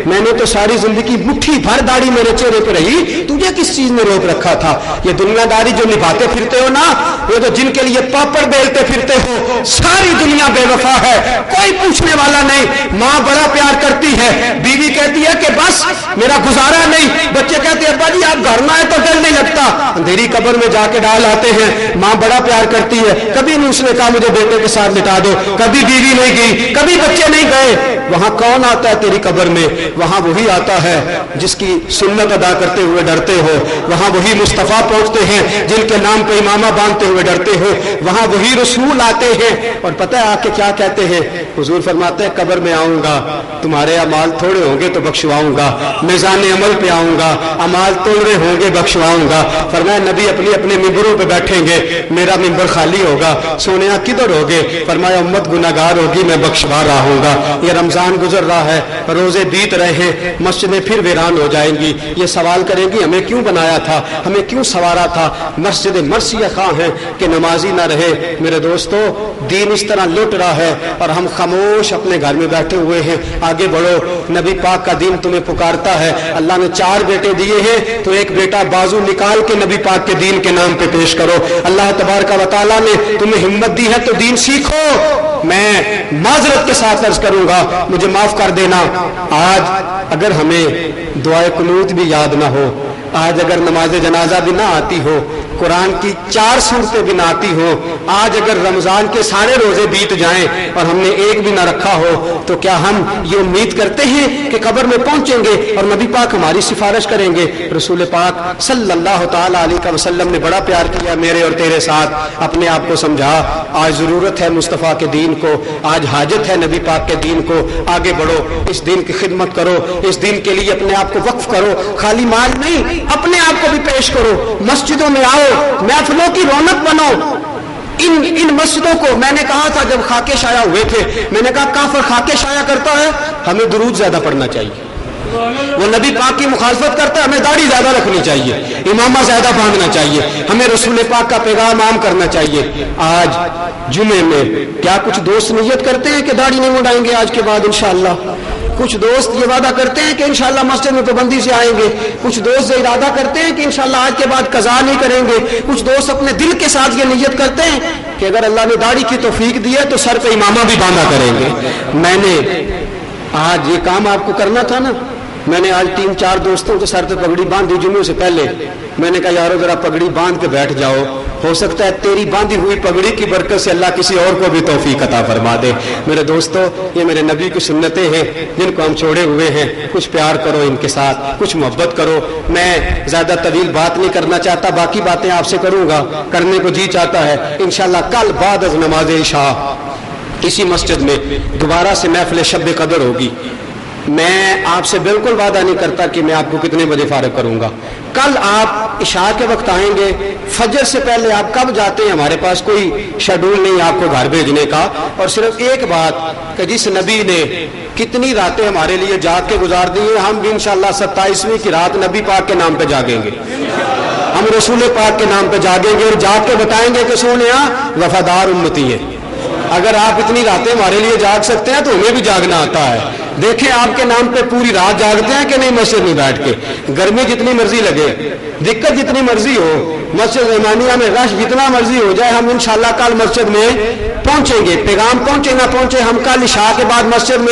میں نے تو ساری زندگی مٹھی بھر داڑھی میرے چہرے پہ رہی، تجھے کس چیز نے روک رکھا تھا؟ یہ دنیا داری جو نبھاتے پھرتے ہو نا، یہ تو جن کے لیے پاپڑ بیلتے پھرتے ہو، ساری دنیا بے وفا ہے، کوئی پوچھنے والا نہیں۔ ماں بڑا پیار کرتی ہے، بیوی کہتی ہے کہ بس میرا گزارا نہیں، بچے کہتے ہیں ابا جی آپ گھر میں آئے تو دل نہیں لگتا، اندھیری قبر میں جا کے ڈال آتے ہیں۔ ماں بڑا پیار کرتی ہے، کبھی نہیں اس نے کہا مجھے بیٹے کے ساتھ لٹا دو، کبھی بیوی نہیں گئی، کبھی بچے نہیں گئے۔ وہاں کون آتا ہے تیری قبر میں؟ وہاں وہی آتا ہے جس کی سنت ادا کرتے ہوئے ڈرتے ہو، وہاں وہی مصطفیٰ پہنچتے ہیں جن کے نام پہ امامہ باندھتے ہوئے ڈرتے ہو، وہاں وہی رسول آتے ہیں۔ اور پتہ ہے آ کے کیا کہتے ہیں؟ حضور فرماتے ہیں قبر میں آؤں گا، تمہارے اعمال تھوڑے ہوں گے تو بخشواؤں گا، میزان عمل پہ آؤں گا، اعمال تھوڑے ہوں گے بخشواؤں گا۔ فرمایا نبی اپنے اپنے ممبروں پہ بیٹھیں گے، میرا ممبر خالی ہوگا، سونیا کدھر ہوگے؟ فرمایا امت گناہگار ہوگی، میں بخشوا رہا ہوں گا۔ یہ رمضان گزر رہا ہے، روزے بیت رہے ہیں، مسجدیں پھر ویران ہو جائیں گی، یہ سوال کریں گی ہمیں کیوں بنایا تھا، ہمیں کیوں سوارا تھا؟ مسجد مرثیہ خواہ ہیں کہ نمازی نہ رہے۔ میرے دوستو دین اس طرح لٹ رہا ہے اور ہم خاموش اپنے گھر میں بیٹھے ہوئے ہیں۔ آگے بڑھو، نبی پاک کا دین تمہیں پکارتا ہے۔ اللہ نے 4 بیٹے دیے ہیں تو ایک بیٹا بازو نکال کے نبی پاک کے دین کے نام پہ پیش کرو۔ اللہ تبارک و تعالیٰ نے تمہیں ہمت دی ہے تو دین سیکھو۔ میں معذرت کے ساتھ عرض کروں گا، مجھے معاف کر دینا، آج اگر ہمیں دعائے قنوت بھی یاد نہ ہو، آج اگر نماز جنازہ بھی نہ آتی ہو، قرآن کی 4 سورتیں بھی نہ آتی ہو، آج اگر رمضان کے سارے روزے بیت جائیں اور ہم نے ایک بھی نہ رکھا ہو، تو کیا ہم یہ امید کرتے ہیں کہ قبر میں پہنچیں گے اور نبی پاک ہماری سفارش کریں گے؟ رسول پاک صلی اللہ تعالیٰ علیہ وسلم نے بڑا پیار کیا میرے اور تیرے ساتھ، اپنے آپ کو سمجھا آج ضرورت ہے مصطفیٰ کے دین کو، آج حاجت ہے نبی پاک کے دین کو۔ آگے بڑھو، اس دین کی خدمت کرو، اس دین کے لیے اپنے آپ کو وقف کرو، خالی مال نہیں اپنے آپ کو بھی پیش کرو، مسجدوں میں آؤ، محفلوں کی رونق بنو۔ ان مسجدوں کو میں نے کہا تھا جب خاکے شائع ہوئے تھے، میں نے کہا کافر خاکے شائع کرتا ہے، ہمیں درود زیادہ پڑھنا چاہیے، وہ نبی پاک کی مخالفت کرتا ہے، ہمیں داڑھی زیادہ رکھنی چاہیے، امامہ زیادہ باندھنا چاہیے، ہمیں رسول پاک کا پیغام عام کرنا چاہیے۔ آج جمعے میں کیا کچھ دوست نیت کرتے ہیں کہ داڑھی نہیں اڑائیں گے آج کے بعد انشاءاللہ؟ کچھ دوست یہ وعدہ کرتے ہیں کہ انشاءاللہ مسجد میں پابندی سے آئیں گے، کچھ دوست یہ ارادہ کرتے ہیں کہ انشاءاللہ آج کے بعد قضا نہیں کریں گے، کچھ دوست اپنے دل کے ساتھ یہ نیت کرتے ہیں کہ اگر اللہ نے داڑھی کی توفیق دی ہے تو سر پہ امامہ بھی باندھا کریں گے۔ میں نے آج یہ کام آپ کو کرنا تھا نا، میں نے آج 3-4 دوستوں کے سر پہ پگڑی باندھی جمعے سے پہلے۔ میں نے کہا یارو ذرا پگڑی باندھ کے بیٹھ جاؤ، ہو سکتا ہے تیری باندھی ہوئی پگڑی کی برکت سے اللہ کسی اور کو بھی توفیق عطا فرما دے۔ میرے دوستو، یہ میرے نبی کی سنتیں ہیں جن کو ہم چھوڑے ہوئے ہیں، کچھ پیار کرو ان کے ساتھ، کچھ محبت کرو۔ میں زیادہ طویل بات نہیں کرنا چاہتا، باقی باتیں آپ سے کروں گا، کرنے کو جی چاہتا ہے۔ انشاءاللہ کل بعد از نماز عشاء اسی مسجد میں دوبارہ سے محفل شب قدر ہوگی۔ میں آپ سے بالکل وعدہ نہیں کرتا کہ میں آپ کو کتنے بجے فارغ کروں گا۔ کل آپ عشاء کے وقت آئیں گے، فجر سے پہلے آپ کب جاتے ہیں ہمارے پاس کوئی شیڈول نہیں آپ کو گھر بھیجنے کا، اور صرف ایک بات کہ جس نبی نے کتنی راتیں ہمارے لیے جاگ کے گزار دی ہیں، ہم بھی انشاءاللہ 27ویں کی رات نبی پاک کے نام پہ جاگیں گے، ہم رسول پاک کے نام پہ جاگیں گے اور جاگ کے بتائیں گے کہ سونیا وفادار امتی ہے۔ اگر آپ اتنی راتیں ہمارے لیے جاگ سکتے ہیں تو ہمیں بھی جاگنا آتا ہے۔ دیکھیں آپ کے نام پہ پوری رات جاگتے ہیں کہ نہیں مسجد میں بیٹھ کے، گرمی جتنی مرضی لگے، دقت جتنی مرضی ہو، مسجد امامیہ میں رش جتنا مرضی ہو جائے، ہم انشاءاللہ کل مسجد میں پہنچیں گے۔ پیغام پہنچے نہ پہنچے، ہم کل عشاء کے بعد مسجد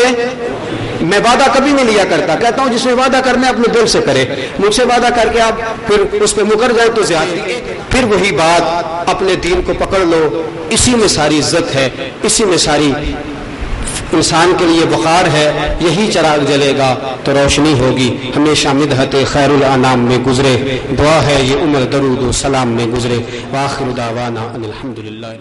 میں وعدہ کبھی نہیں لیا کرتا، کہتا ہوں جس میں وعدہ کرنا ہے اپنے دل سے کرے۔ مجھ سے وعدہ کر کے آپ پھر اس پہ مکر جائیں تو زیادتی۔ پھر وہی بات، اپنے دین کو پکڑ لو، اسی میں ساری عزت ہے، اسی میں ساری انسان کے لیے وقار ہے۔ یہی چراغ جلے گا تو روشنی ہوگی۔ ہمیشہ مدحت خیر الانام میں گزرے، دعا ہے یہ عمر درود و سلام میں گزرے۔ وآخر دعوانا ان الحمدللہ۔